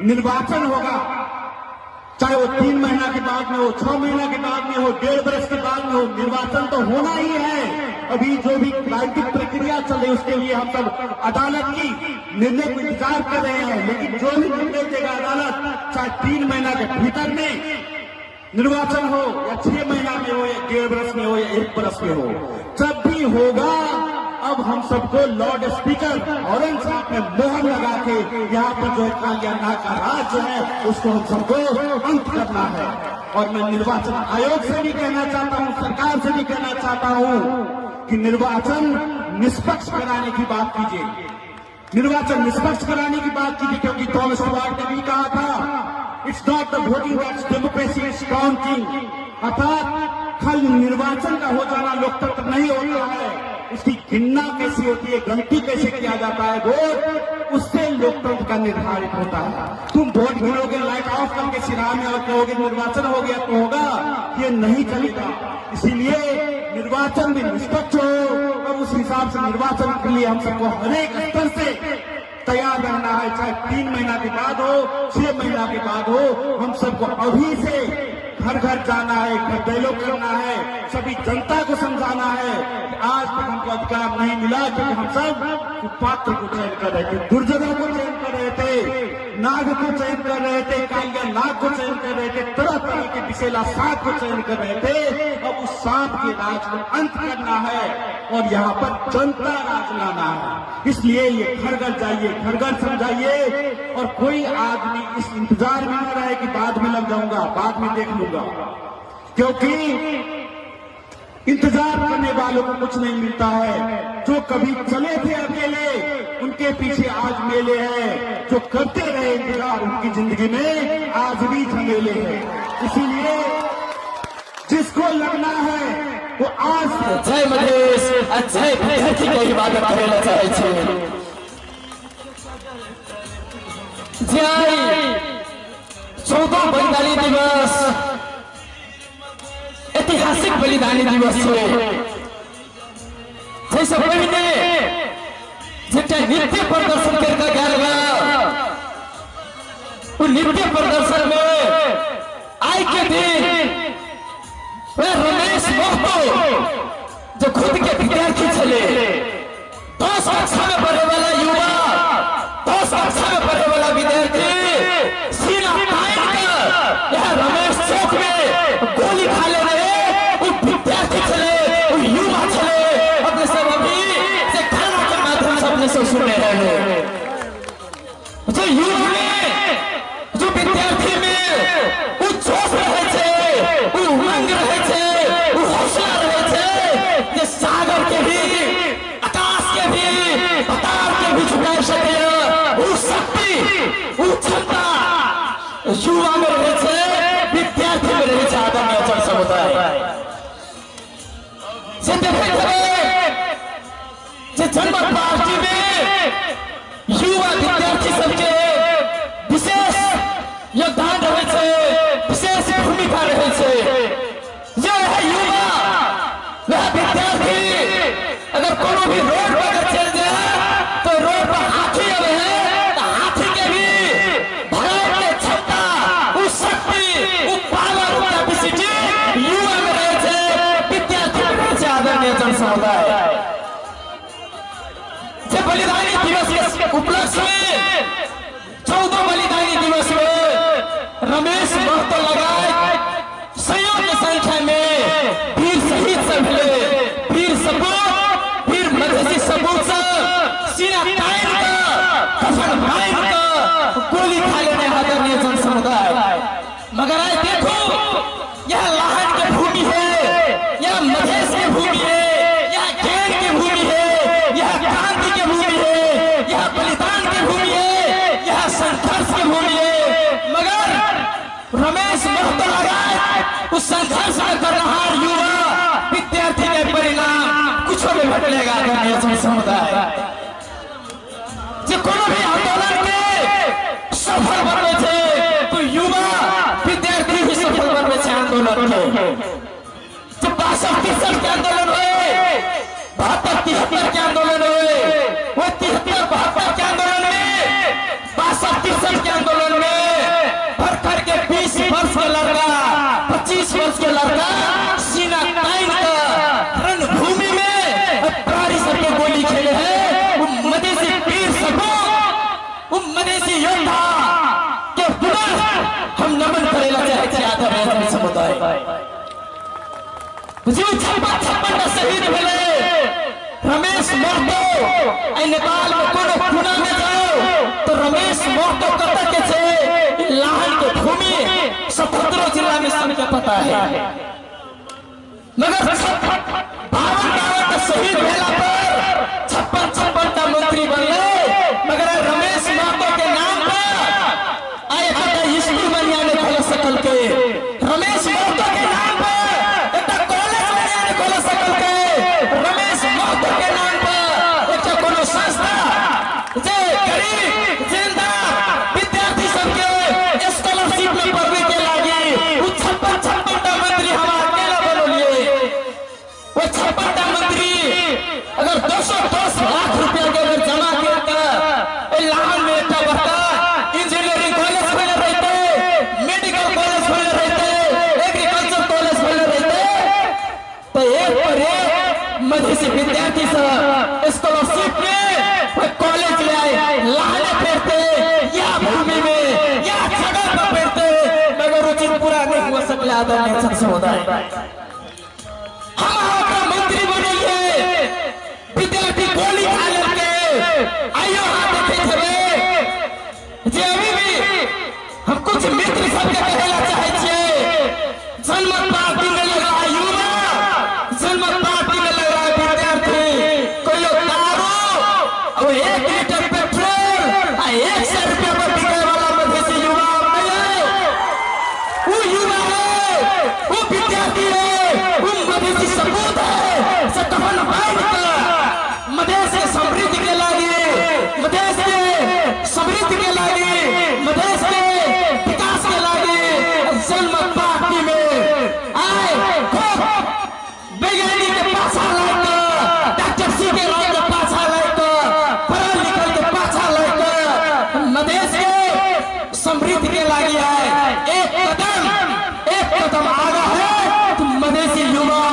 निर्वाचन होगा, चाहे वो 3 महीना के बाद में हो, 6 महीना के बाद में हो, 1.5 वर्ष के बाद में हो, निर्वाचन तो होना ही है। अभी जो भी राजनीतिक प्रक्रिया चल रही है उसके लिए हम सब अदालत की निर्णय को इंतजार कर रहे हैं, लेकिन जो भी निर्णय देगा अदालत, चाहे 3 महीना के भीतर में निर्वाचन हो या 6 महीना में हो या 1.5 वर्ष में हो या 1 वर्ष में हो, जब भी होगा अब हम सबको लॉर्ड स्पीकर ऑरेंज साहब में मोहर लगा के यहाँ पर जो कालिया नाग का राज जो है उसको हम सबको अंत करना है। और मैं निर्वाचन आयोग से भी कहना चाहता हूँ, सरकार से भी कहना चाहता हूँ कि निर्वाचन निष्पक्ष कराने की बात कीजिए, निर्वाचन निष्पक्ष कराने की बात कीजिए, क्योंकि थॉमस स्टुअर्ट ने भी कहा था, it's not the voting that's democracy, it's counting. अर्थात खाली निर्वाचन का हो जाना लोकतंत्र नहीं होता है, उसकी गिनना कैसी होती है, गिनती कैसे किया जाता है वोट, उससे लोकतंत्र का निर्धारित होता है। तुम वोट गिनोगे, लाइट ऑफ करके सिरा में और कहोगे निर्वाचन हो गया तो होगा, ये नहीं चलेगा। इसीलिए निर्वाचन भी निष्पक्ष हो और उस हिसाब से निर्वाचन के लिए हम सबको हर एक स्तर से तैयार रहना है, चाहे 3 महीना के बाद हो, 6 महीना के बाद हो, हम सबको अभी से घर घर जाना है, घर डायलॉग करना है, सभी जनता को समझाना है कि आज तक हमको अधिकार नहीं मिला क्योंकि हम सब पात्र को चयन कर रहे थे, दुर्जनों को चयन कर रहे थे, नाग को चयन कर रहे थे, कालिया नाग को चयन कर रहे थे, तरह तरह के विषैला सांप को चयन कर रहे थे। अब उस सांप के राज को अंत करना है और यहाँ पर जनता राज लाना है। इसलिए ये घर घर जाइए, घर घर समझाइए और कोई आदमी इस इंतजार में न रहे कि बाद में लग जाऊंगा, बाद में देख लूंगा, क्योंकि इंतजार करने वालों को कुछ नहीं मिलता है। जो कभी चले थे अकेले उनके पीछे आज मेले हैं, जो करते रहे इंतजार उनकी जिंदगी में आज भी झमेले हैं। इसीलिए जिसको लगना है वो आज जय मधेश जय विद्यार्थी के इबादत करेला चाहे छे। जय 14 बलिदानी दिवस ऐतिहासिक बलिदानी दिवस है। जैसे पहले जेटा नृत्य प्रदर्शन करता गया वो नृत्य प्रदर्शन में आज के दिन रमेश महतो जो खुद के विद्यार्थी चले 10 कक्षा में पढ़ने वाला युवा, 10 कक्षा में पढ़ने वाला विद्यार्थी सीना तान कर यह रमेश चौक में गोली खा ले रहे वो विद्यार्थी चले, वो युवा चले, अपने सब अभी से खाना के माध्यम से अपने से सुन रहे हैं। जो युवा में, जो विद्यार्थी में वो जोश रहे थे, वो उमंग रहे थे, वो हौसला रहे थे, ये सागर के भी, आकाश के भी, पताल के भी झुका सके वो शक्ति, वो क्षमता युवा में रहे थे, विद्यार्थी में रहे थे। आदरणीय अचल समुदाय से देखे थे जनमत पार्टी में युवा विद्यार्थी सबके विशेष योगदान रहे थे, विशेष भूमिका रहे थे। यह है युवा, वह विद्यार्थी अगर कोनो भी रोड पर अगर चल जाए तो रोड पर हाथी अब है तो हाथी के भी भगाने की क्षमता, उस शक्ति, उस पावर, उस कैपेसिटी युवा में रहे थे, विद्यार्थी में रहे थे। आदरणीय जन समुदाय जब बलिदानी दिवस के उपलक्ष्य में 14 बलिदानी दिवस में रमेश महतो लगाए सैयों की संख्या में वीर शहीद सब हुए, वीर सपूत, वीर मधेसी सबूत सब सीना तान का कफन बांध का गोली खा लेने आदरणीय जन समुदाय। मगर आज देखो यह लाहन की भूमि है, यह मधेश की भूमि है, यह ज्ञान की भूमि है, यह क्रांति की भूमि है, यह बलिदान की भूमि है, यह संघर्ष की भूमि है। मगर रमेश महतो लगाए उस संघर्ष में करनहार युवा विद्यार्थी के परिणाम कुछ भी बदलेगा आदरणीय समुदाय। जो कोनो भी आंदोलन के सफल बनने थे तो युवा विद्यार्थी ही सफल बनने थे आंदोलन के। जो 62-63 के आंदोलन हुए, 72-73 के आंदोलन हुए, वो 73-72 के आंदोलन में, 62-63 के आंदोलन में भर कर के 20 वर्ष के लड़का, 25 वर्ष के लड़का सीना तान का रणभूमि में प्रारी सबके गोली खेले हैं। वो मधेसी वीर सपूत, वो मधेसी योद्धा के पुनः हम नमन करेला चाहते आदरणीय समुदाय। जो 56 का शहीद भेले रमेश महतो नेपाल में कोनो खुना में जाओ तो रमेश महतो कत के छे लाहन के भूमि 77 जिला में सबके पता है। मगर 52 का शहीद भेला पर 56 का मंत्री बनले। मगर रमेश महतो के नाम पर आए स्कूल बनिया ने खोल सकल के, रमेश महतो के नाम पर एक कॉलेज बनिया ने खोल सकल के, रमेश महतो के नाम पर एक कोनो संस्था जे गरीब जिंदा विद्यार्थी सबके स्कॉलरशिप में पढ़ने के लागी वो 56 मंत्री हमारा अकेला बनोलिए। वो 56 मंत्री अगर 210 लाख रुपया के अगर जमा किया लाहन में एक बड़का इंजीनियरिंग कॉलेज खोले रहते, मेडिकल कॉलेज खोले रहते, एग्रीकल्चर कॉलेज खोले रहते तो एक पर एक मधेसी विद्यार्थी सब स्कॉलरशिप में कॉलेज ले आए लाहने फेरते या भूमि में या जगह पर फेरते। मगर वो चीज पूरा नहीं हो सकला आदरणीय समुदाय। हम आपका मंत्री बनिए, विद्यार्थी गोली खा लेके आइयो हाथ देखे थे जे अभी भी हम कुछ मित्र सबके कहेला चाहे छे जनमत पार्टी में लग रहा युवा, जनमत पार्टी में लग रहा विद्यार्थी, कोई दारू और 1 लीटर पेट्रोल 100 रुपया पर बिकने वाला मधेसी युवा नहीं है। वो युवा है, वो विद्यार्थी है, वो मधेसी सपूत है, सकफन बांध कर मधेश के समृद्धि के लागी, मधेश के समृद्धि के लागी, मधेश के विकास के लागी जनमत पार्टी में आए खूब वैज्ञानिक के पाछा लाकर, डॉक्टर सी के लाल के पाछा लाकर, पढ़ल लिखल के पाछा लाकर मधेश के समृद्धि के लागी आए। एक कदम आगा है तो मधेसी युवा,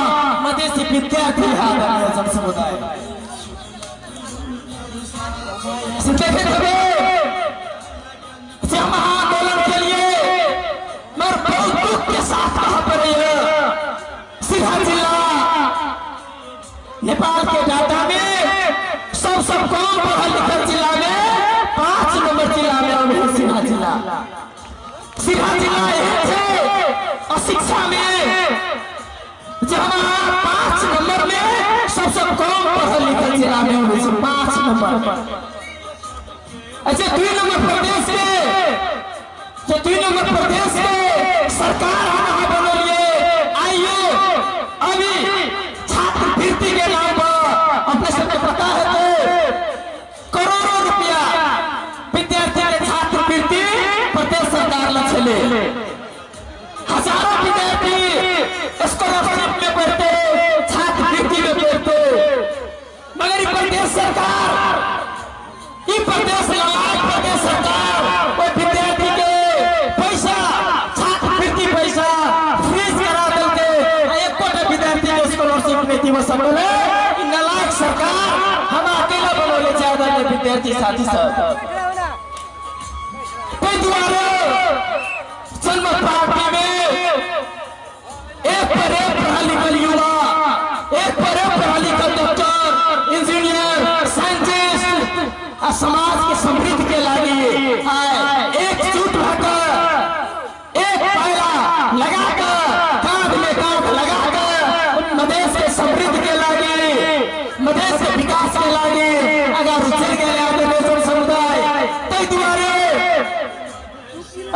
मधेसी विद्यार्थी आदरणीय जन समुदाय। देखे थे हम आंदोलन के लिए मगर बहुत दुख के साथ कहा पर सीधा जिला नेपाल के डाटा में सब कौन पढ़ल लिखल जिला में 5 नंबर जिला में और सीधा जिला और शिक्षा में जब 5 नंबर में सबसे कम पढ़ल लिखल जिला में 5 नंबर। अच्छा 2 नंबर प्रदेश के सरकार हमारा बनोलिए आइयो अभी छात्रवृत्ति के नाम पर अपने सबको पता है तो करोड़ों रुपया विद्यार्थी के छात्रवृत्ति प्रदेश सरकार ला छले। हजारों विद्यार्थी स्कॉलरशिप में पढ़ते, छात्रवृत्ति में पढ़ते, मगर प्रदेश सरकार प्रदेश सरकार वो विद्यार्थी के पैसा छात्रवृत्ति पैसा फ्रीज करा देते। एक कोटा विद्यार्थी के स्कॉलरशिप में थी वो सब नालायक सरकार हम अकेला बनोले ज्यादा विद्यार्थी साथी सब जनमत पार्टी में एक पर एक पढ़ा लिखल युवा, एक पर एक पढ़ा लिखल डॉक्टर, इंजीनियर, साइंटिस्ट और समाज के समृद्धि के लागी एकजुट होकर एक पायला लगाकर कांध में कांध लगाकर मधेश के समृद्धि के लागी, मधेश के विकास के लागी अगर उछल गए आदिवासी समुदाय तय द्वारे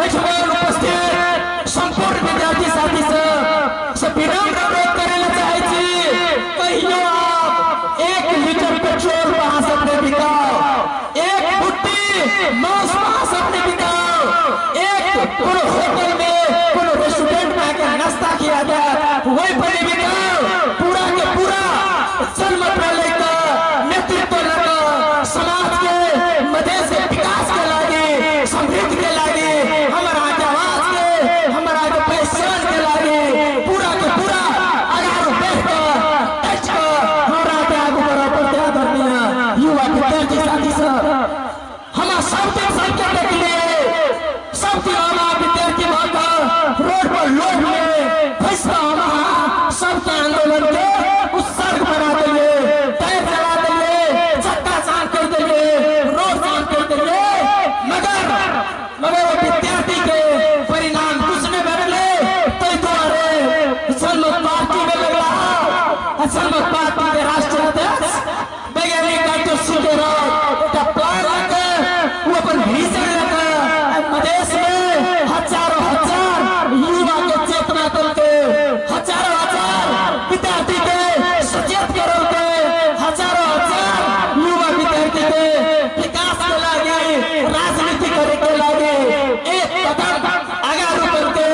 उपस्थित संपूर्ण विद्यार्थी साथी से विनम्र अनुरोध करे चाहे कहियो आप 1 लीटर पेट्रोल वहां से अपने बिकाओ, 1 बुट्टी मांस वहां से अपने बिकाओ, एक कोनो होटल में कोनो रेस्टोरेंट में आकर नाश्ता किया जाए वही पर बिकाओ। पूरा के पूरा जनमत में लेकर नेतृत्व लेकर समाज के मधेश के विकास के लागे, समृद्धि के लागे, हमारा आवाज के, हमारा पहचान के लागे पूरा के पूरा अगर बेहतर हमारा आगू बढ़ा धर्मिया युवा विद्यार्थी साथी सब हमारा सबके संकट के लिए सबके विद्यार्थी रोड पर लोग में फैसला हमारा सबके आंदोलन के उत्सर्ग बना देंगे, टायर जला देंगे, चक्का जाम कर देंगे, रोड जाम कर देंगे, मगर वो विद्यार्थी के परिणाम कुछ नहीं बदले तो तुम्हारे जनमत पार्टी में लग रहा। जनमत पार्टी के राष्ट्रीय अध्यक्ष वैज्ञानिक डॉक्टर सुखेराव का प्लान लेकर वो अपन विजन लेकर मधेश में हजारों हजार युवा के चेतना दल के हजारों हजार विद्यार्थी के सचेत करो के हजारों हजार युवा विद्यार्थी के विकास के लागे, राजनीति करे के लागे एक कदम आगे बढ़ के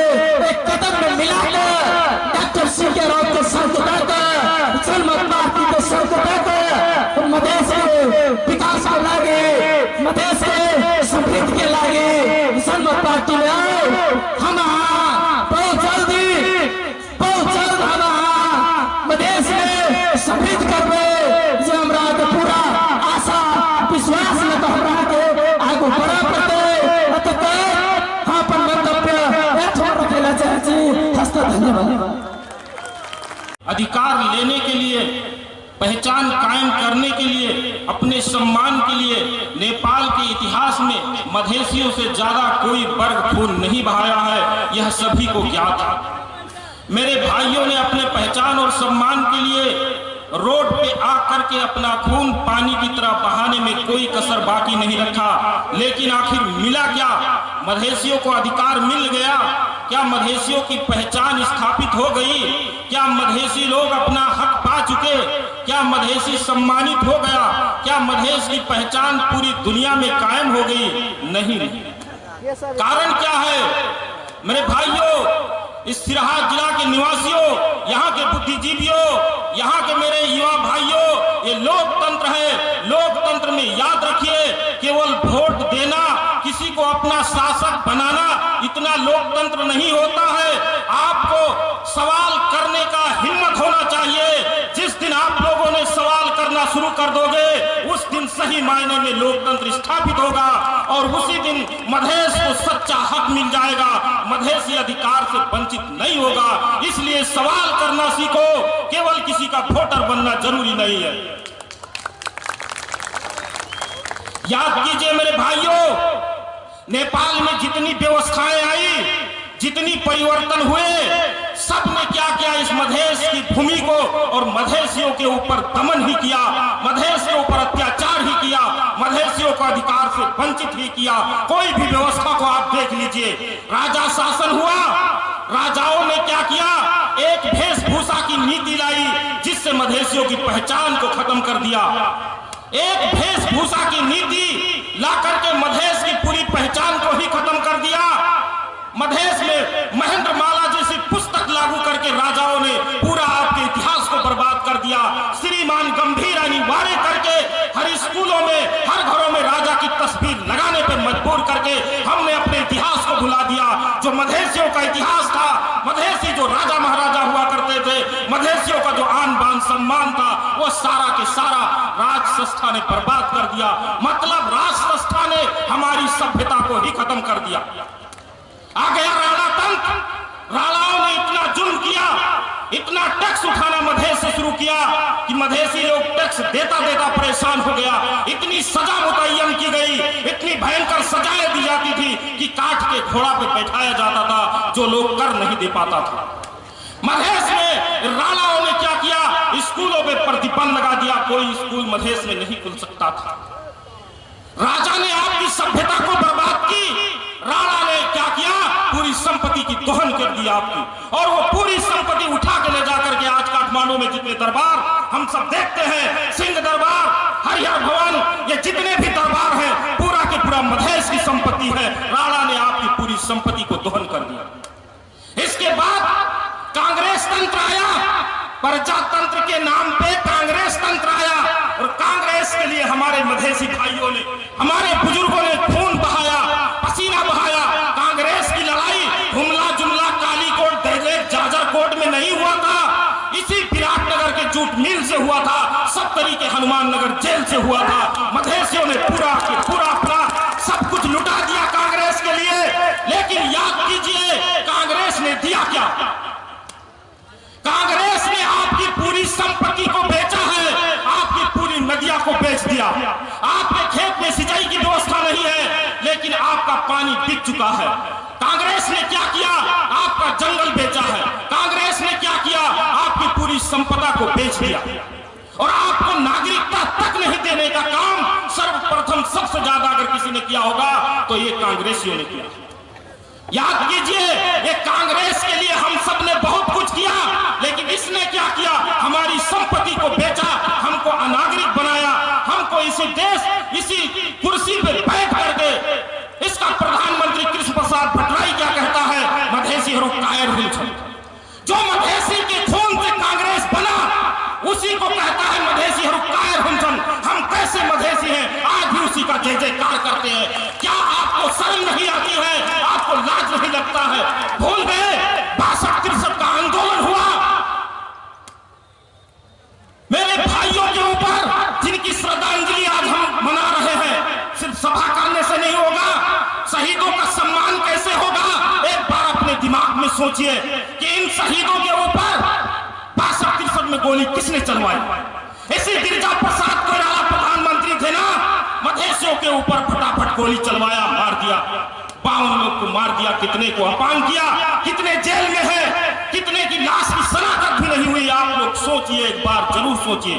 एक कदम में मिलाकर डॉक्टर सुखेराव के संकल्प जनमत पार्टी के संकल्प मधेश के विकास के लागे, मधेश के समृद्धि के लागे जनमत पार्टी में हम बहुत जल्द हम मधेश में समृद्ध करबे जे हमरा के पूरा आशा विश्वास में तो हमरा के आगू बढ़ा पड़ते हाँ पर मंतव्य रखेला चाहे हस्ता धन्यवाद। अधिकार लेने के लिए, पहचान कायम करने के लिए, अपने सम्मान के लिए नेपाल के इतिहास में मधेसियों से ज्यादा कोई वर्ग खून नहीं बहाया है, यह सभी को ज्ञात है। मेरे भाइयों ने अपने पहचान और सम्मान के लिए रोड पे आकर के अपना खून पानी की तरह बहाने में कोई कसर बाकी नहीं रखा। लेकिन आखिर मिला क्या? मधेसियों को अधिकार मिल गया क्या? मधेसियों की पहचान स्थापित हो गई क्या? मधेसी लोग अपना हक पा चुके क्या? मधेसी सम्मानित हो गया क्या? मधेश की पहचान पूरी दुनिया में कायम हो गई? नहीं। कारण क्या है मेरे भाइयों? इस सिराहा जिला के निवासियों, यहाँ के बुद्धिजीवियों, यहाँ के मेरे युवा भाइयों, ये लोकतंत्र है। लोकतंत्र में याद रखिए, केवल वोट देना, किसी को अपना शासक बनाना, इतना लोकतंत्र नहीं होता है। आपको सवाल करने का हिम्मत होना चाहिए। जिस दिन आप लोगों ने सवाल करना शुरू कर दोगे, उस दिन सही मायने में लोकतंत्र स्थापित होगा और उसी दिन मधेश को सच्चा हक मिल जाएगा। मधेसी अधिकार से वंचित नहीं होगा। इसलिए सवाल करना सीखो, केवल किसी का वोटर बनना जरूरी नहीं है। याद कीजिए मेरे भाइयों, नेपाल में जितनी व्यवस्थाएं आई, जितनी परिवर्तन हुए, सब ने क्या किया? इस मधेश की भूमि को और मधेसियों के ऊपर दमन ही किया, मधेश के ऊपर अत्याचार ही किया, मधेसियों को अधिकार से वंचित ही किया। कोई भी व्यवस्था को आप देख लीजिए, राजा शासन हुआ, राजाओं ने क्या किया? एक वेशभूषा की नीति लाई जिससे मधेसियों की पहचान को खत्म कर दिया। एक वेशभूषा की नीति ला करके मधेश की पूरी पहचान को ही खत्म कर दिया। मधेश में महेंद्र माला जैसी पुस्तक लागू करके राजाओं ने पूरा आपके इतिहास को बर्बाद कर दिया। श्रीमान गंभीर अनिवार्य करके हर स्कूलों में, हर घरों में राजा की तस्वीर लगाने पर मजबूर करके हमने अपने इतिहास को भुला दिया। जो मधेसियों का इतिहास था, मधेसी जो राजा महाराजा हुआ करते थे, मधेसियों का जो आन बान सम्मान था, वो सारा के सारा राज संस्था ने बर्बाद कर दिया। मतलब राज संस्था ने हमारी सभ्यता को ही खत्म कर दिया। आ गया राणा राजतंत्र, राणाओं ने इतना जुल्म किया, इतना टैक्स उठाना मधेश से शुरू किया कि मधेसी लोग टैक्स देता देता परेशान हो गया। इतनी सजा मुतय्यन की गई, इतनी भयंकर सजाएं दी जाती थी कि काट के घोड़ा पे बैठाया जाता था, जो लोग कर नहीं दे पाता था। मधेश में राणाओं ने क्या किया, स्कूलों पे प्रतिबंध लगा दिया, कोई स्कूल मधेश में नहीं खुल सकता था। राजा ने आपकी सभ्यता को बर्बाद की, राणा ने क्या किया, पूरी संपत्ति की दोहन कर दी आपकी, और वो पूरी संपत्ति उठा के ले जाकर के आज काठमांडू में जितने दरबार हम सब देखते हैं, सिंह दरबार, हरिहर भवन, ये जितने भी दरबार हैं, पूरा के पूरा मधेश की संपत्ति है। राणा ने आपकी पूरी संपत्ति को दोहन कर दिया। इसके बाद कांग्रेस तंत्र आया, प्रजातंत्र के नाम पे कांग्रेस तंत्र आया, और कांग्रेस के लिए हमारे मधेसी भाइयों ने, हमारे बुजुर्गों ने खून बहाया, पसीना बहाया। कांग्रेस की लड़ाई हुमला जुमला कालीकोट दहलेज जाजरकोट में नहीं हुआ था, इसी विराटनगर के जूट मिल से हुआ था, सब तरीके हनुमान नगर जेल से हुआ था। मधेसियों ने पूरा अपना सब कुछ लुटा दिया कांग्रेस के लिए। लेकिन याद कीजिए, कांग्रेस ने दिया क्या? कांग्रेस ने आपकी पूरी संपत्ति को बेचा है, आपकी पूरी नदियां को बेच दिया। आपके खेत में सिंचाई की व्यवस्था नहीं है, लेकिन आपका पानी बिक चुका है। कांग्रेस ने क्या किया, आपका जंगल बेचा है। कांग्रेस ने क्या किया, आपकी पूरी संपदा को बेच दिया, और आपको नागरिकता तक नहीं देने का काम सर्वप्रथम सबसे ज्यादा अगर किसी ने किया होगा तो ये कांग्रेसियों ने किया। याद कीजिए, ये कांग्रेस के लिए हम सब ने बहुत कुछ किया, लेकिन इसने क्या किया, हमारी संपत्ति को बेचा, हमको अनागरिक बनाया, हमको इसी देश, इसी कुर्सी पे बैठ करके, इसका प्रधानमंत्री कृष्ण प्रसाद भट्टराई क्या कहता है, मधेसी हरो कायर हुलछन। जो मधेसी के खून से कांग्रेस बना, उसी को कहता है मधेसी हरो कायर हुलछन। हम कैसे मधेसी हैं, आज भी उसी का जय जयकार करते हैं। क्या आपको शर्म नहीं आती है, आपको लाज नहीं लगता है? भूल गए 62-63 का आंदोलन हुआ, मेरे भाइयों के ऊपर, जिनकी श्रद्धांजलि आज हम मना रहे हैं। सिर्फ सभा करने से नहीं होगा, शहीदों का सम्मान कैसे होगा? एक बार अपने दिमाग में सोचिए कि इन शहीदों के ऊपर 62-63 में गोली किसने चलवाई? इसी गिरिजा प्रसाद कोइराला प्रधानमंत्री थे ना, मधेसियों के ऊपर फटाफट गोली चलवाया, मार दिया। 52 लोग को मार दिया, कितने को अपमान किया, कितने जेल में है, कितने की लाश की शनाख्त भी नहीं हुई। आप लोग सोचिए, एक बार जरूर सोचिए।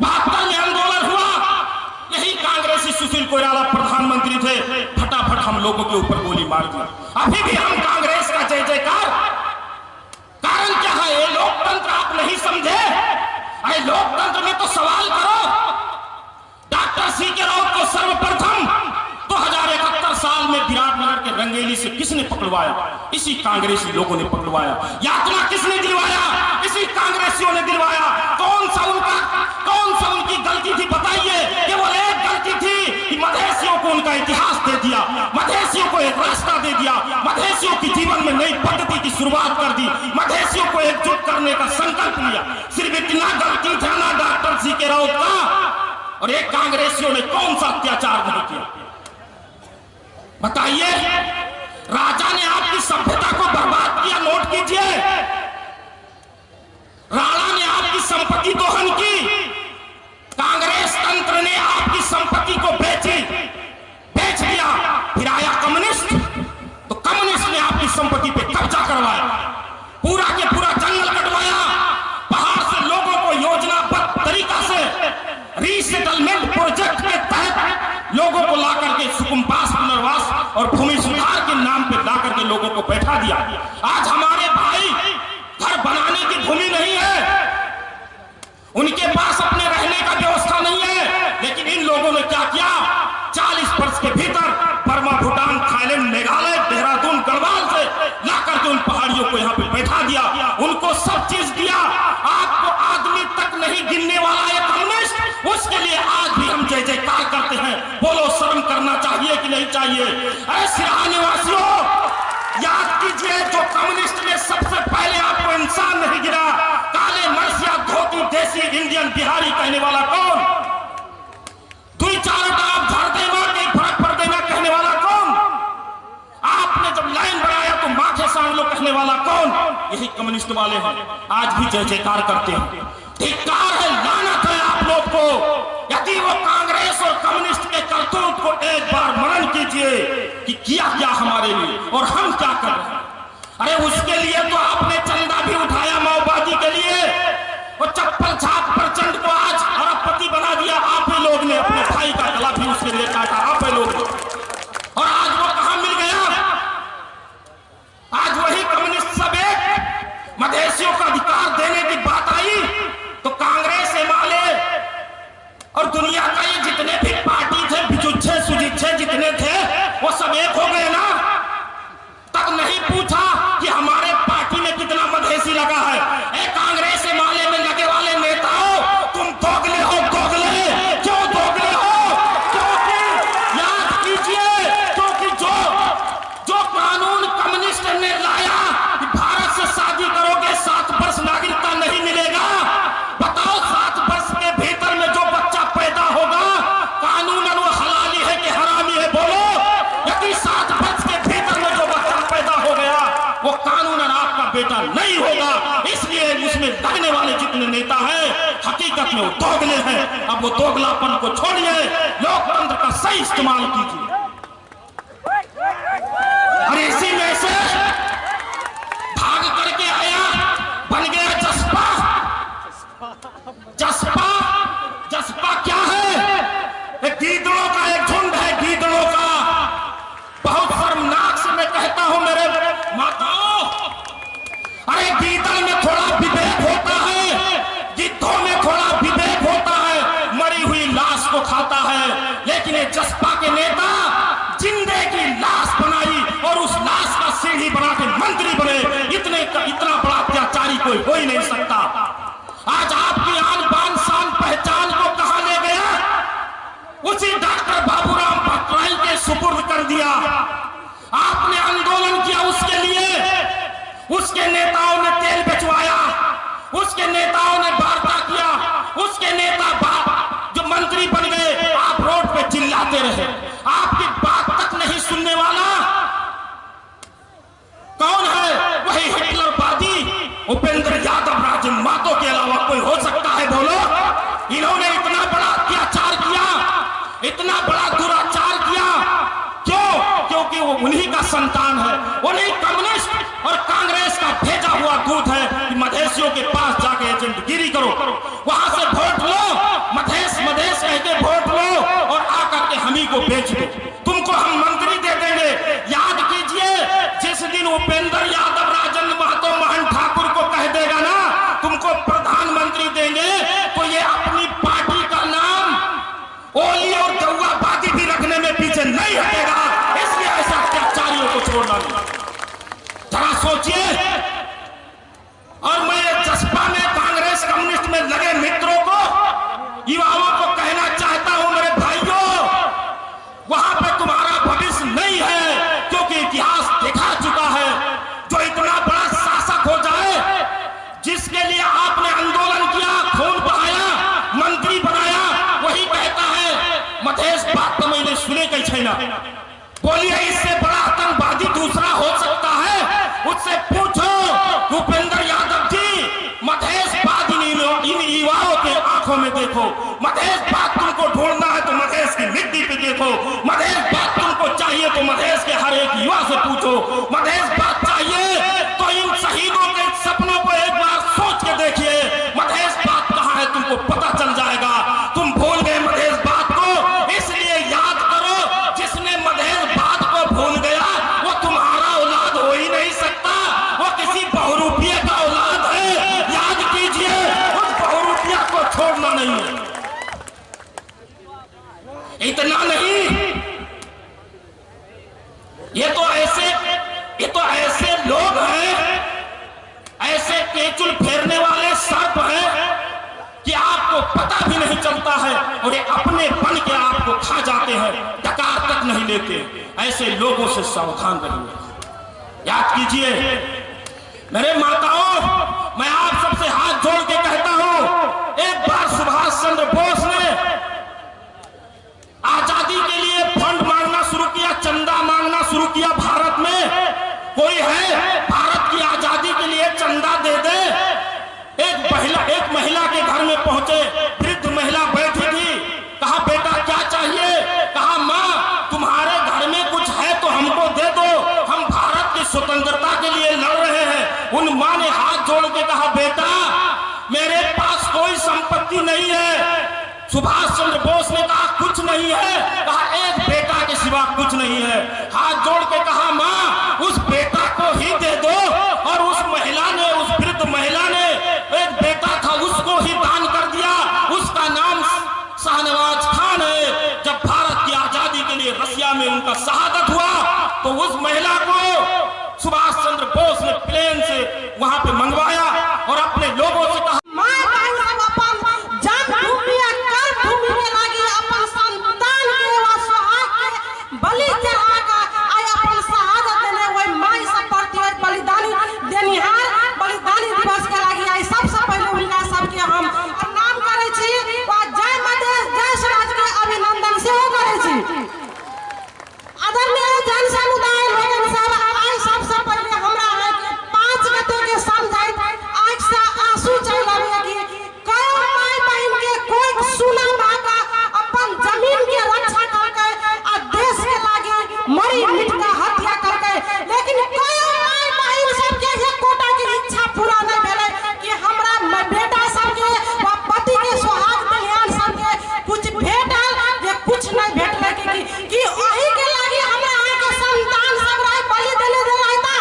72 में आंदोलन हुआ, यही कांग्रेसी सुशील कोइराला प्रधानमंत्री थे, फटाफट हम लोगों के ऊपर गोली मार दिया। अभी भी हम कांग्रेस का जय जयकार। कारण क्या है? ये लोकतंत्र आप नहीं समझे। अरे लोकतंत्र में तो सवाल करो। डॉक्टर सीके राउत को सर्वप्रथम 2071 साल में विराटनगर के रंगेली से किसने पकड़वाया? इसी कांग्रेसी लोगों ने पकड़वाया। यातना किसने दिलवाया? इसी कांग्रेसियों ने दिलवाया। कौन सा उनकी गलती थी बताइए? केवल एक गलती थी कि मधेसियों को उनका इतिहास दे दिया, मधेसियों को एक रास्ता दे दिया, मधेसियों की जीवन में नई पद्धति की शुरुआत कर दी, मधेसियों को एकजुट करने का संकल्प लिया। सिर्फ इतना गलती था ना डॉक्टर सीके राउत का, और एक कांग्रेसियों ने कौन सा अत्याचार नहीं किया बताइए? राजा ने आपकी सभ्यता को बर्बाद किया, नोट कीजिए। राणा ने आपकी संपत्ति दोहन की, कांग्रेस तंत्र ने आपकी संपत्ति को बेच दिया। फिर आया कम्युनिस्ट, तो कम्युनिस्ट ने आपकी संपत्ति पे कब्जा करवाया, पूरा के पूरा जंगल कटवाया, पहाड़ से लोगों को योजनाबद्ध तरीका से रीसेटलमेंट प्रोजेक्ट के तहत लोगों को ला करके सुकुम्बास पुनर्वास और भूमि सुधार के नाम पे ला करके लोगों को बैठा दिया। आज हमारे भाई घर बनाने की भूमि नहीं है, उनके पास अपने रहने का व्यवस्था नहीं है, लेकिन इन लोगों ने क्या किया? 40 वर्ष के भीतर बर्मा, भूटान, थाईलैंड, मेघालय, देहरादून, गढ़वाल से ला करके उन पहाड़ियों को यहाँ पे बैठा दिया, उनको सब चीज दिया। आपको आदमी तक नहीं गिनने वाला है कम्युनिस्ट, उसके लिए आज भी हम जय जयकार करते हैं। बोलो, शर्म करना चाहिए कि नहीं चाहिए? अरे सिराहा निवासियों, याद कीजिए, जो कम्युनिस्ट ने सबसे पहले आपको इंसान नहीं गिना, काले मरसिया धोती देसी इंडियन बिहारी कहने वाला कौन? दुई चार आप झाड़ देना, कहीं फर्क पड़ देना कहने वाला कौन? आपने जब लाइन बनाया तो माथे सामने करने वाला कौन? यही कम्युनिस्ट वाले हैं। आज भी जय जयकार करते हैं। धिक्कार है, लानत है आप लोग को। यदि वो कांग्रेस और कम्युनिस्ट के करतूत को एक बार मनन कीजिए कि किया क्या हमारे लिए और हम क्या कर रहे हैं। अरे उसके लिए तो आपने चंदा भी उठाया माओवादी के लिए। वो चप्पल छाप प्रचंड को आज अरबपति बना दिया आप ही लोग ने। अपने भाई का गला भी उसके लिए काटा आप ही लोग ने। और आज वो कहां मिल गया? आज वही कम्युनिस्ट सब एक मधेसियों का अधिकार देने की बात आई तो कांग्रेस एमआलए और दुनिया का ये जितने भी पार्टी थे, बिचुच्छे सुजिच्छे जितने थे, वो सब एक हो गए ना। तब नहीं पूछा कि हमारे पार्टी में कितना मधेसी लगा है। ए कांग्रेस एमआलए में लगे वाले नेताओं, तुम दोगले हो, दोगले। क्यों दोगले हो? क्योंकि याद कीजिए, क्योंकि जो कानून कम्युनिस्ट ने लाया कि भारत से शादी करोगे 7 वर्ष नागरिकता नहीं मिलेगा। बताओ 7 वर्ष के भीतर में जो बच्चा पैदा होगा कानूनन वो हलाली है कि हरामी है? बोलो। यदि 7 वर्ष के भीतर में जो बच्चा पैदा हो गया वो कानूनन आपका बेटा नहीं होगा। इसलिए उसमें लगने वाले जितने नेता हैं हकीकत में वो दोगले हैं। अब वो दोगलापन को छोड़िए, लोकतंत्र का सही इस्तेमाल कीजिए। और इसी में से भाग करके आया, बन गया जसपा। जसपा जसपा क्या है? एक गीदड़ों का एक झुंड है, गीदड़ों का। बहुत शर्मनाक से मैं कहता हूं मेरे माताओं, अरे गीदड़ में थोड़ा विवेक होता है, गिद्धों में थोड़ा विवेक होता है। मरी हुई लाश को खाता है, लेकिन ये जसपा के नेता जिंदे की लाश बनाई और उस लाश का सीढ़ी बना के मंत्री बने। इतना बड़ा अत्याचारी कोई हो ही नहीं सकता। आज आपकी आन बान शान पहचान को कहां ले गया? उसी डॉक्टर बाबूराम भट्टराई के सुपुर्द कर दिया। आपने आंदोलन किया उसके लिए, उसके नेताओं ने तेल बेचवाया, उसके नेताओं ने वार्ता किया, उसके नेता जो मंत्री बन गए, आप रोड पे चिल्लाते रहे। आपकी बात तक नहीं सुनने वाला कौन है? वही हिटलरवादी उपेंद्र यादव राजन मातो के अलावा कोई हो सकता है? बोलो। इन्होंने इतना बड़ा अत्याचार किया, इतना बड़ा दुराचार किया। क्यों? क्योंकि वो उन्हीं का संतान है, उन्हीं कम्युनिस्ट और कांग्रेस का भेजा हुआ दूत है कि मधेसियों के पास जाके एजेंटगिरी करो, वहां से वोट लो, मधेस मधेस कह के वोट लो और आकर के हम ही को बेच दो, तुमको हम मंत्री दे देंगे। याद कीजिए, जिस दिन उपेंद्र यादव राजन महतो महन ठाकुर को कह देगा ना तुमको प्रधानमंत्री देंगे, तो ये अपनी पार्टी का नाम ओली और गौवाबादी भी रखने में पीछे नहीं हटेगा। इसलिए ऐसा अत्याचारियों को छोड़ना नहीं। जरा सोचिए। और मैं जसपा में, कांग्रेस कम्युनिस्ट में लगे मित्रों को, युवाओं को कहना चाहता हूं, मेरे भाइयों, वहां पे तुम्हारा भविष्य नहीं है, क्योंकि इतिहास दिखा चुका है। जो इतना बड़ा शासक हो जाए, जिसके लिए आपने आंदोलन किया, खून बहाया, मंत्री बनाया, वही कहता है मधेश बात तो मैंने सुने कई छैना। बोलिए, इससे बड़ा आतंकवादी दूसरा हो सकता है? उससे पूछो भूपेंद्र यादव जी, मधेश बात इन युवाओं के आंखों में देखो। मधेश बात तुमको ढूंढना है तो मधेश की मिट्टी पे देखो। मधेश बात तुमको चाहिए तो मधेश के हर एक युवा से पूछो। मधेश बात चाहिए तो इन शहीदों के सपनों को एक बार सोच के देखिए। मधेश बात कहां है तुमको पता चल जाएगा। तुम भूल गए मधेश बात को, इसलिए याद करो, जिसने मधेश बात को भूल गया वो तुम्हारा औलाद हो ही नहीं सकता, वो किसी बहुरूपिये का औलाद है। याद कीजिए, उस बहुरूपिया को छोड़ना नहीं है। इतना नहीं, ये तो ऐसे लोग हैं, ऐसे केचुल फेरने वाले सर्प हैं कि आपको पता भी नहीं चलता है और ये अपने बन के आपको खा जाते हैं, डकार तक नहीं लेते। ऐसे लोगों से सावधान रहिए। याद कीजिए मेरे माताओं, मैं आप सबसे हाथ जोड़ के कहता हूं, एक बार सुभाष चंद्र बोस ने आजादी के लिए फंड मांगना शुरू किया, चंदा मांगना शुरू किया। भारत में कोई है भारत की संपत्ति नहीं है। सुभाष चंद्र बोस ने कहा कुछ नहीं है, कहा एक बेटा के सिवा कुछ नहीं है। हाथ जोड़ के कहा माँ उस बेटा को ही दे दो। और उस महिला ने, उस वृद्ध महिला ने एक बेटा था उसको ही दान कर दिया। उसका नाम शाहनवाज खान है। जब भारत की आजादी के लिए रसिया में उनका शहादत हुआ तो उस महिला को सुभाष चंद्र बोस ने प्लेन से वहां पे मंगवाया और अपने लोगों से कहा बलि बलिदानी दिवस के लागी आई सबसे पहले उनका सबके हम प्रणाम करे छी और जय मधेश जय स्वराज के अभिनंदन सेहो करे छी। आदरणीय जन समुदाय लोगन सब आई सबसे पहले हमरा है 5 गते के समझाई आंख से आंसू चल आवे कि कयो माय बहन के कोई सुना भागा अपन जमीन के रक्षा करके आ देश के लागी मरी मिट का हत्या करके, लेकिन कयो माय बहन सब के ये कोटा की इच्छा पूरा नहीं भेले कि हमरा बेटा सब के व पति के सुहाग बलिदान सब के कुछ भेटल जे कुछ नहीं भेटले कि ओही के लागी हमरा के संतान सब रहे बलि देले देलाइता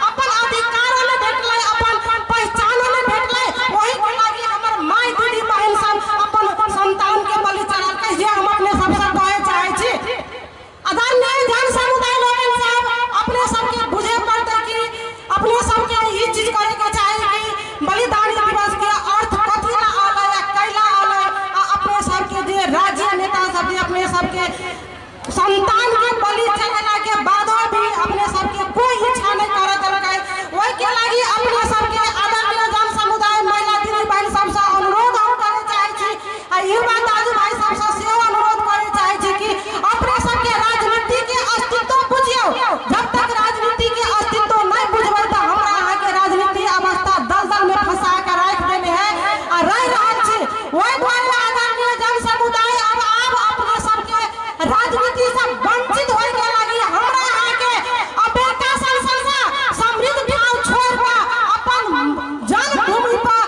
अपन अधिकार में भेटले अपन पहचान में भेटले। ओही के लागी हमर माय दीदी बहन सब अपन संतान के बलि चढ़ा के जे हम अपने सबसे कहे चाहे छी। आदरणीय जन समुदाय लोगन सब अपने सबके बुझे पड़ते कि अपने सबके ये चीज करे के चाहे कि बलिदान दिवस के अर्थ कथी ला आले या कैला आले। अपने सबके जे राज्य नेता सब अपने सबके संतान के बलि चढ़ेला के बादो भी अपने सबके कोई इच्छा नहीं करे देलकै। ओई के लागी अपने सबके आदरणीय जन समुदाय महिला दीदी बहन सबसे अनुरोध हम करे चाहे छी आ युवा दादी भाई सबसे सेहो अनुरोध करे चाहे छी कि अपने सबके राजनीति के अस्तित्व बुझियो। जब तक राजनीति के अस्तित्व नहीं बुझबै त हमरा अहाँ के राजनीति अवस्था दलदल में फंसा के राख देने है आ रह रहल छी। ओई द्वारा आदरणीय जन समुदाय अब अपने सबके राजनीति से वंचित होय के लागी हमरा अहाँ के अबेका संसद समृद्ध ठाव छोड़ के अपन जन्मभूमि पर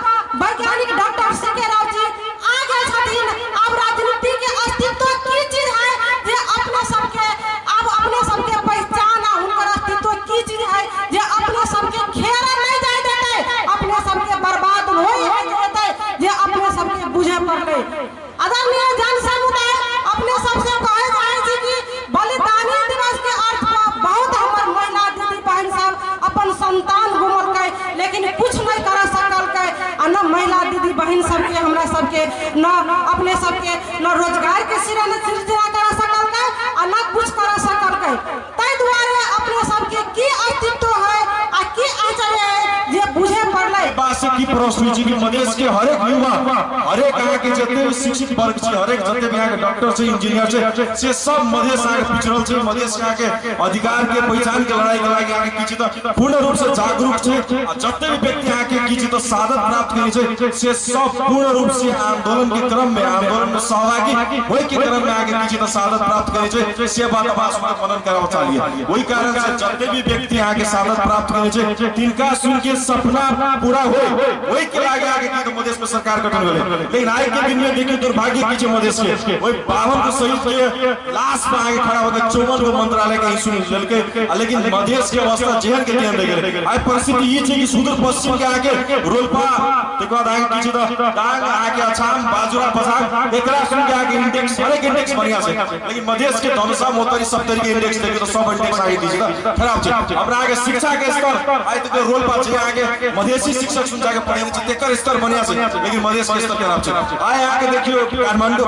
वैज्ञानिक डॉक्टर सीके राव जी आगे छथिन। अब राजनीति के अस्तित्व की चीज है जे अपने सबके अब अपने सबके पहचान आ हुनकर अस्तित्व की चीज है जे अपने सबके खेर नहीं जाय देते, अपने सबके बर्बाद होय देते जे अपने सबके बुझे पड़ते। आदरणीय जन समुदाय अपने सबसे कहे चाहे छी कि बलिदानी दिवस के अर्थ बहुत हमर महिला दीदी बहन सब अपन संतान गुमलकै लेकिन कुछ नहीं कर सकलकै आ न महिला दीदी बहन सबके हमरा सबके न अपने सबके न रोजगार के सृजना कर सकलकै आ न कुछ कर सकलकै। ताहि दुआरे अपने सबके की अस्तित्व है आ की आचरण है जे बुझे पड़लै। बात से की प्रश्न छी कि मधेश के हरेक युवा हरेक अहाँ के जते शिक्षित वर्ग छी हरेक जते भी अहाँ के डॉक्टर छै इंजीनियर छै से सब मधेश अहाँ के पिछड़ल छै। मधेश के अहाँ के अधिकार के पहचान के लड़ाई के लागि अहाँ के किछि त पूर्ण रूप से जागरूक छै आ जते भी व्यक्ति अहाँ के किछि त शहादत प्राप्त करै छै से सब पूर्ण रूप से आंदोलन के क्रम में आंदोलन में सहभागी होय के क्रम में अहाँ के किछि त शहादत प्राप्त करै छै से बात के मनन कराव चाहिए। वही कारण से जते भी व्यक्ति अहाँ के शहादत प्राप्त करै छै तिनका सुन के सपना पूरा होय वही के लागे आगे की तो मधेश में सरकार गठन भेलै। लेकिन आज के दिन में देखिए दुर्भाग्य की छै मधेश के वही 52 को शहीद के लाश पे आगे खड़ा होकर 54 को मंत्रालय के इशू लेलकै। लेकिन मधेश के अवस्था जेहन के तेहन रह गेलै। आइ परिस्थिति ई छै कि सुदूर पश्चिम के आगे रोलपा तकर बाद आगे किछि त डांग आगे अछाम बाजुरा बसाक एकरा सुन के आगे इंडेक्स हरेक इंडेक्स बढ़िया छै। लेकिन मधेश के धनुषा मोतरी सब तरीके इंडेक्स देखे तो सब इंडेक्स आगे दी छै खराब छै। हमरा आगे शिक्षा के स्तर आइ तक रोलपा छै आगे मधेसी शिक्षक सुन जाके पढ़े छै तेकर स्तर बढ़िया छै लेकिन मधेश के स्तर खराब छै। आइ आगे देखियो काठमांडू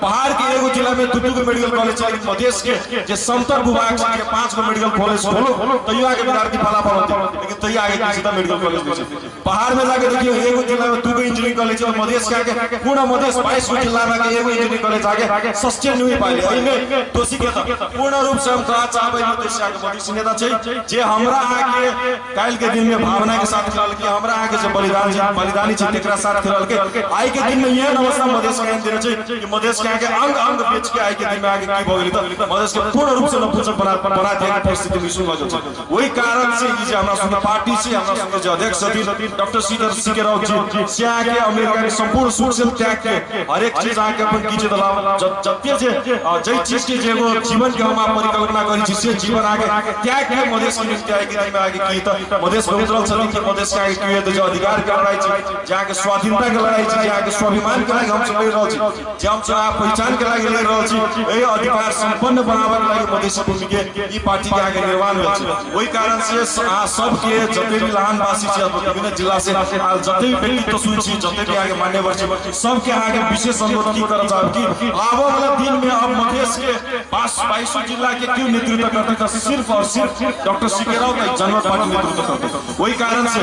पहाड़ के एगो जिला में 2 गो मेडिकल कॉलेज छै लेकिन मधेश के जे समतल भूभाग छै के 5 गो मेडिकल कॉलेज होलो तइयो आगे विद्यार्थी फला होते लेकिन तइयो आगे किसी त मेडिकल कॉलेज छै। पहाड़ में जाके देखियो एगो जिला में 2 गो इंजीनियरिंग कॉलेज छै और मधेश के आगे पूर्ण मधेश 22 गो जिला में एगो इंजीनियरिंग कॉलेज आगे सस्टेन नहीं पाइले। एहि में दोषी के त पूर्ण रूप से हम कहा चाहबै मधेश के मधेश नेता छै जे हमरा आगे काल के दिन में भावना के साथ चल कि हमरा आगे से बलिदानी छै तेकरा साथ खेलल के आई के दिन में यह अवस्था मधेश के दिन छै कि मधेश के आगे अंग अंग बेच के आई के दिन में आगे की भ गेलै त मधेश के पूर्ण रूप से नपुंसक बना दिया परिस्थिति में शुरू हो छै। वही कारण से ई जे हमरा संगे पार्टी से हमरा संगे जे अध्यक्ष छथिन डॉक्टर सीके राउत जी से आके अमेरिका के संपूर्ण सुख से त्याग के हर एक चीज आके अपन कीजे दला जत्ते जे जई चीज के जेगो जीवन के हम परिकल्पना करी छी से जीवन आगे त्याग के मधेश के निम्ति आगे दिन में आगे की त मधेश में उतरल छथिन कि मधेश के आगे की त जो अधिकार के लड़ाई छै जहाँ के स्वाधीनता के लड़ाई छै जहाँ के स्वाभिमान के लागि हम सब लड़ रहल छी जे हम सब पहचान के लागि लड़ रहल छी ए अधिकार संपन्न बनावे के लागि मधेश भूमि के ई पार्टी के आगे निर्माण होल छै। वही कारण से सब के जते भी लहानवासी छै विभिन्न जिला से जते भी व्यक्तित्व सुन छी जते भी आगे मान्यवर छै सब के आगे विशेष अनुरोध की करल चाहब कि आबो वाला दिन में अब मधेश के 22 जिला के क्यों नेतृत्व करते तो सिर्फ और सिर्फ डॉक्टर सीके राउत जनमत पार्टी नेतृत्व करते। वही कारण से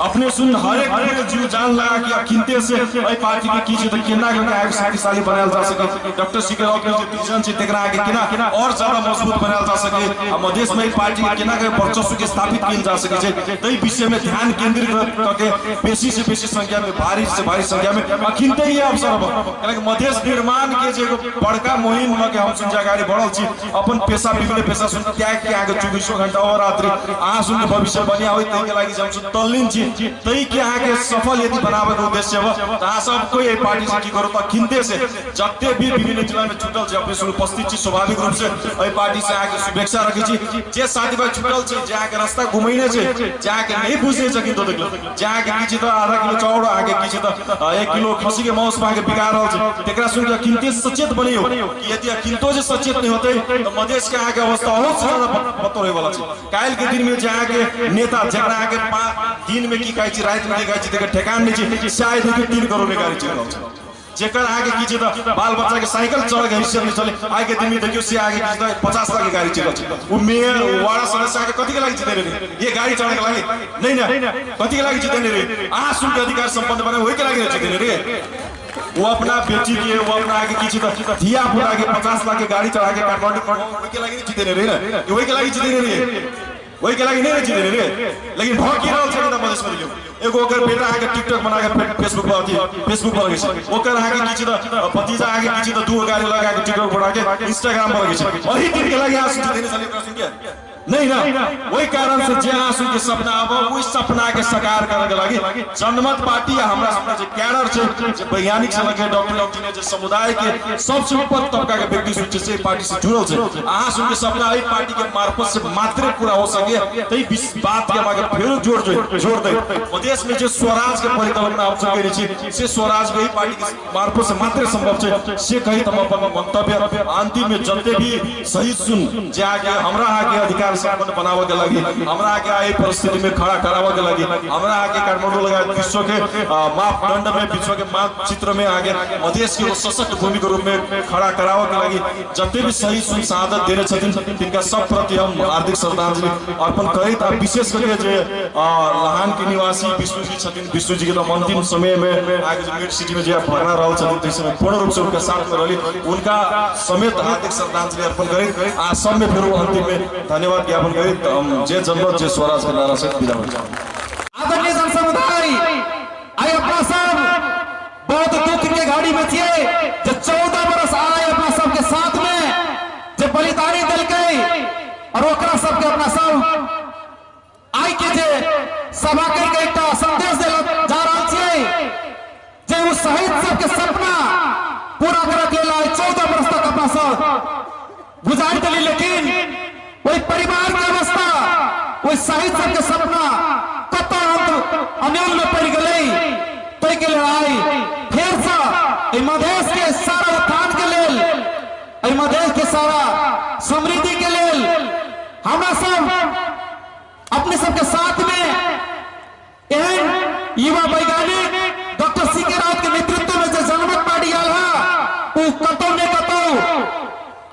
अपने सुन हर एक जीव जान लगा कि अखिनते से ए पार्टी के की छै त केना के आगे शक्तिशाली बनायल जा सके डॉक्टर सीके राउत के जो विजन छै तेकरा आगे केना और ज्यादा मजबूत बनायल जा सके आ मधेश में पार्टी के केना के वर्चस्व के स्थापित किया जा सके छै तई विषय में ध्यान केंद्रित करके बेसी से बेसी संख्या में भारी से भारी संख्या में अखिनते ही अवसर हो मधेश निर्माण के जे बड़का मुहिम में के हम सुन गाड़ी बढ़ल छी अपन पेशा विभिन्न पेशा सुन त्याग के आगे 24 घंटा और रात्रि आ सुन भविष्य बनिया होई तई के लागि हम सुन तल्लीन छी तई के आगे सफल यदि बनावे के उद्देश्य हो त सब कोई ए पार्टी से की करो त खिनते से जत्ते भी विभिन्न जिला में छुटल छै अपने सुन उपस्थित छी स्वाभाविक रूप से ए पार्टी से आगे शुभेच्छा रखी छी जे साथी भाई छुटल छै जहाँ के रास्ता घुमैने छै जहाँ के नहीं बुझे छै कि तो देखलो जहाँ के की छै त आधा किलो चाउर आगे की छै त 1 किलो खसी के मांस पाके बिका रहल छै तेकरा सुन के खिनते सचेत बनियो कि यदि खिनतो जे सचेत नहीं होते त मधेश के आगे अवस्था और ज्यादा पत्थर होय वाला छै। काल के दिन में जहाँ के नेता जकरा आगे 5 दिन में की कहै छै रात में कहै छै तेकर ठेकान नहीं छै शायद 3 करोड़ के गाड़ी चल रहल छै जेकर आगे की छै त बाल बच्चा के साइकिल चढ़ के हिस्से में चले आगे दिन में देखियो से आगे की छै 50 लाख की गाड़ी चल छै वो मेयर वार्ड सदस्य आगे कथि के लागि छै रे ये गाड़ी चढ़ने के लागि नहीं ना कथि के लागि छै रे आ सुन के अधिकार संपन्न बने होय के लागि छै रे वो अपना बेटी के वो अपना आगे की छै त धिया पुता के 50 लाख के गाड़ी चढ़ा के काठमांडू के लागि छै रे रे होय के लागि छै रे वही के लागि नहीं रही रे लेकिन भौकी रहल छै त मधेश में एगो ओकर बेटा आके टिकटॉक बना के फेसबुक पर लगे छै ओकर आगे की छै त भतीजा आगे की छै त 2 गाड़ी लगा के टिकटॉक बना के इंस्टाग्राम पर लगे छै वही दिन के लागि आंसू देने साले प्रश्न के नहीं ना वही कारण से जे आंसू के सपना आबो वही सपना के साकार करे के लागि जनमत पार्टी हमरा अपना जे कैडर छै जे वैज्ञानिक से लगे डॉक्टर इंजीनियर जे समुदाय के सबसे ऊपर तबका के व्यक्ति सूची से पार्टी से जुड़ल छै आंसू के सपना एही पार्टी के मार्फत से मात्र पूरा हो सके तई बात के आगे फेर जोड़ दे मधेश में जो स्वराज के परिकल्पना हम सब करै छी से स्वराज के पार्टी के मार्फत से मात्र संभव छै से कही तम अपन मंतव्य अंतिम में जते भी सही सुन जे आगे हमरा आगे अधिकार संपन्न बनावे के लागि हमरा आगे आई परिस्थिति में खड़ा करावे के लागि हमरा आगे काठमांडू लगा विश्व के मापदंड में विश्व के मानचित्र में आगे मधेश के सशक्त भूमि के रूप में खड़ा करावे के लागि जते भी सही सुन शहादत देने छथिन तिनका सब प्रति हम हार्दिक श्रद्धांजलि अर्पण करैत आ विशेष करके जे लहान के निवासी विष्णु जी छथिन विष्णु जी के तो अंतिम समय में आगे जो मिड सिटी में जे भरना रहल छथिन तै समय पूर्ण रूप से उनका साथ में रहली उनका समेत हार्दिक श्रद्धांजलि अर्पण करैत आ सब में फिर अंतिम में धन्यवाद ज्ञापन करित हम जे जनमत जे स्वराज के नारा से विदा हो जाओ। आदरणीय जन समुदाय आइ अपना सब बहुत दुख के घड़ी में छिए जे 14 बरस आए अपना सब के साथ में जे बलिदानी दल के और ओकरा सब के अपना सब आइ के जे सभा के एकटा संदेश देल जा रहल छिए जे उस शहीद सब के सपना पूरा करे के लिए 14 बरस तक अपना सब गुजार देली लेकिन वही परिवार की अवस्था वही शहीद सब के सपना कतो अनिल में पड़ गई तई के लड़ाई फिर से मधेश के सारा उत्थान के लेल मधेश के सारा समृद्धि के लेल हमरा सब अपने सबके साथ में एहन युवा वैज्ञानिक डॉक्टर सीके राउत के नेतृत्व में जो जनमत पार्टी आल है कतो ने कतो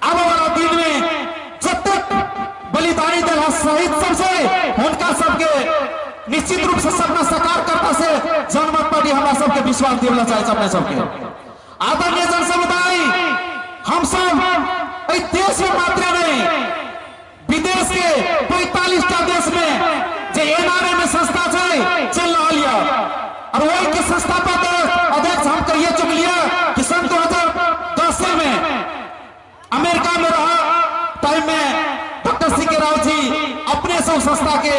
आने वाला दिन में बलिदानी दल शहीद सबसे उनका सबके निश्चित रूप से सपना साकार करता से जनमत पार्टी हमारा सबके विश्वास देवला चाहे अपने सबके आदरणीय जन समुदाय हम सब देश में मात्र नहीं विदेश के 45टा देश में जे एनआरए में संस्था चल रहा है और वही के संस्थापक अध्यक्ष हम कहिए चुकलिए कि सन 2010 में अमेरिका में रहा टाइम में डॉक्टर सी के राव जी अपने से संस्था के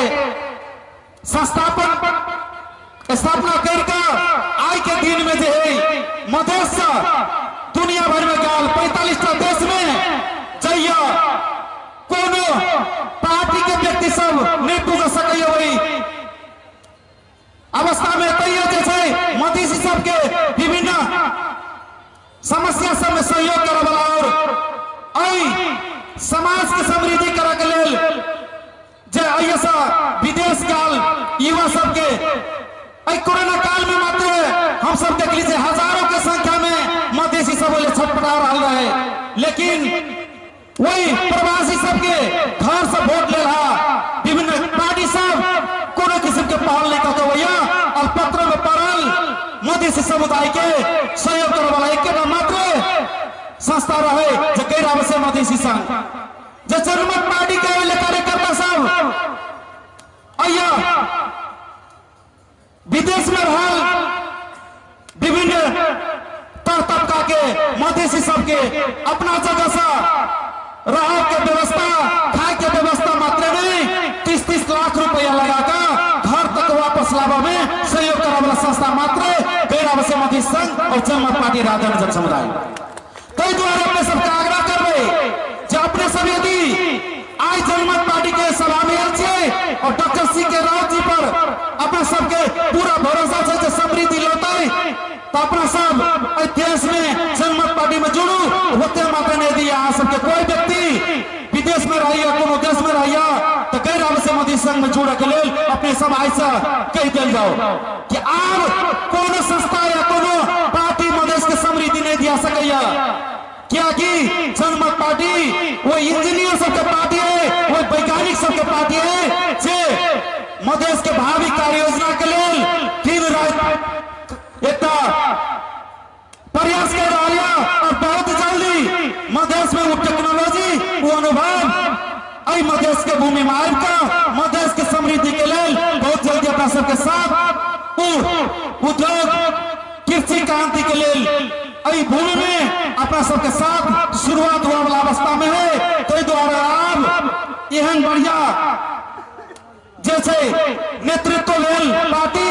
संस्थापक स्थापना करके आज के दिन में जो है मधेश दुनिया भर में गल 45 देश में जइया कोनो पार्टी के व्यक्ति सब नहीं पूछ सके वही अवस्था में तैयार जैसे मधेसी सबके विभिन्न समस्या सब में सहयोग करे वाला और समाज के समृद्धि करे के लेल जे ऐसा विदेश काल युवा सबके कोरोना काल में मात्र हम सब देख लीजिए हजारों के संख्या में मधेसी सब छटपटा रहा है, लेकिन वही प्रवासी सबके घर से वोट ले रहा विभिन्न पार्टी सब कोनो किस्म के पहल नहीं करते भैया और पत्र में पड़ल मधेसी समुदाय के सहयोग करे वाला एक मात्र संस्था रहे जो गैर आवश्यक मधेसी संघ जो जनमत पार्टी के कार्यकर्ता सब आइया विदेश में रहल विभिन्न तबका के मधेसी सबके अपना जगह से रह के व्यवस्था खाए के व्यवस्था मात्र नहीं 30-30 लाख रुपया लगाकर घर तक वापस लावा में सहयोग करे वाला संस्था मात्र गैर आवश्यक मधेसी संघ और जनमत पार्टी राजन जन समुदाय कई द्वारा अपने सबके आग्रह करवे जो अपने सब यदि आज जनमत पार्टी के सभा में आए और डॉक्टर सी के राव जी पर अपना सबके पूरा भरोसा है जो समृद्धि लौटे तो अपना सब देश में जनमत पार्टी में जुड़ू होते मात्र नहीं दिया सबके कोई व्यक्ति विदेश में रहिए कोनो देश में रहिए तो गैर आवश्यक मधेसी संघ में जुड़े के लिए अपने सब ऐसा कह दिल जाओ कि अब कोनो संस्था या कोनो पार्टी मधेश के समृद्धि नहीं दिया सके क्या कि जनमत पार्टी वो इंजीनियर सबके पार्टी है वो वैज्ञानिक सबके पार्टी है जे मधेश के भावी कार्य योजना के लिए दिन रात एक प्रयास कर रहा है और बहुत जल्दी मधेश में वो टेक्नोलॉजी वो अनुभव आई मधेश के भूमि में आकर मधेश के समृद्धि के लिए बहुत जल्दी अपना सबके साथ उद्योग कृषि क्रांति के लिए अभी भूमि में अपना सबके साथ शुरुआत हुआ वाला अवस्था में है तो द्वारा आप यह बढ़िया जैसे नेतृत्व लेल पार्टी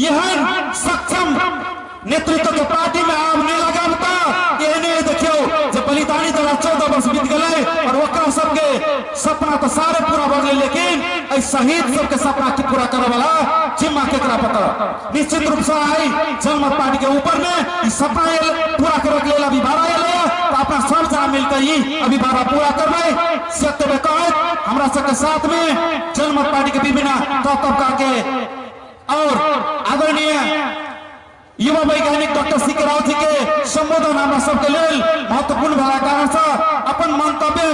यह सक्षम नेतृत्व के पार्टी में आप नहीं लगाता यह नहीं देखियो जो बलिदानी द्वारा 14 वर्ष बीत गए और वो सबके सपना तो सारे पूरा बढ़ गए लेकिन शहीद सबके सपना के पूरा करे वाला जिम्मा केकरा पता निश्चित रूप से आई जनमत पार्टी के ऊपर में सपना पूरा करे के लिए अभी भाड़ा तो अपना सब जहाँ मिलकर ही अभी भाड़ा पूरा करवे सत्य हमारा सबके साथ में जनमत पार्टी के विभिन्न तबका के और आदरणीय युवा वैज्ञानिक डॉक्टर सी के राव जी के संबोधन हमारा सबके लिए महत्वपूर्ण कारण से अपन मंतव्य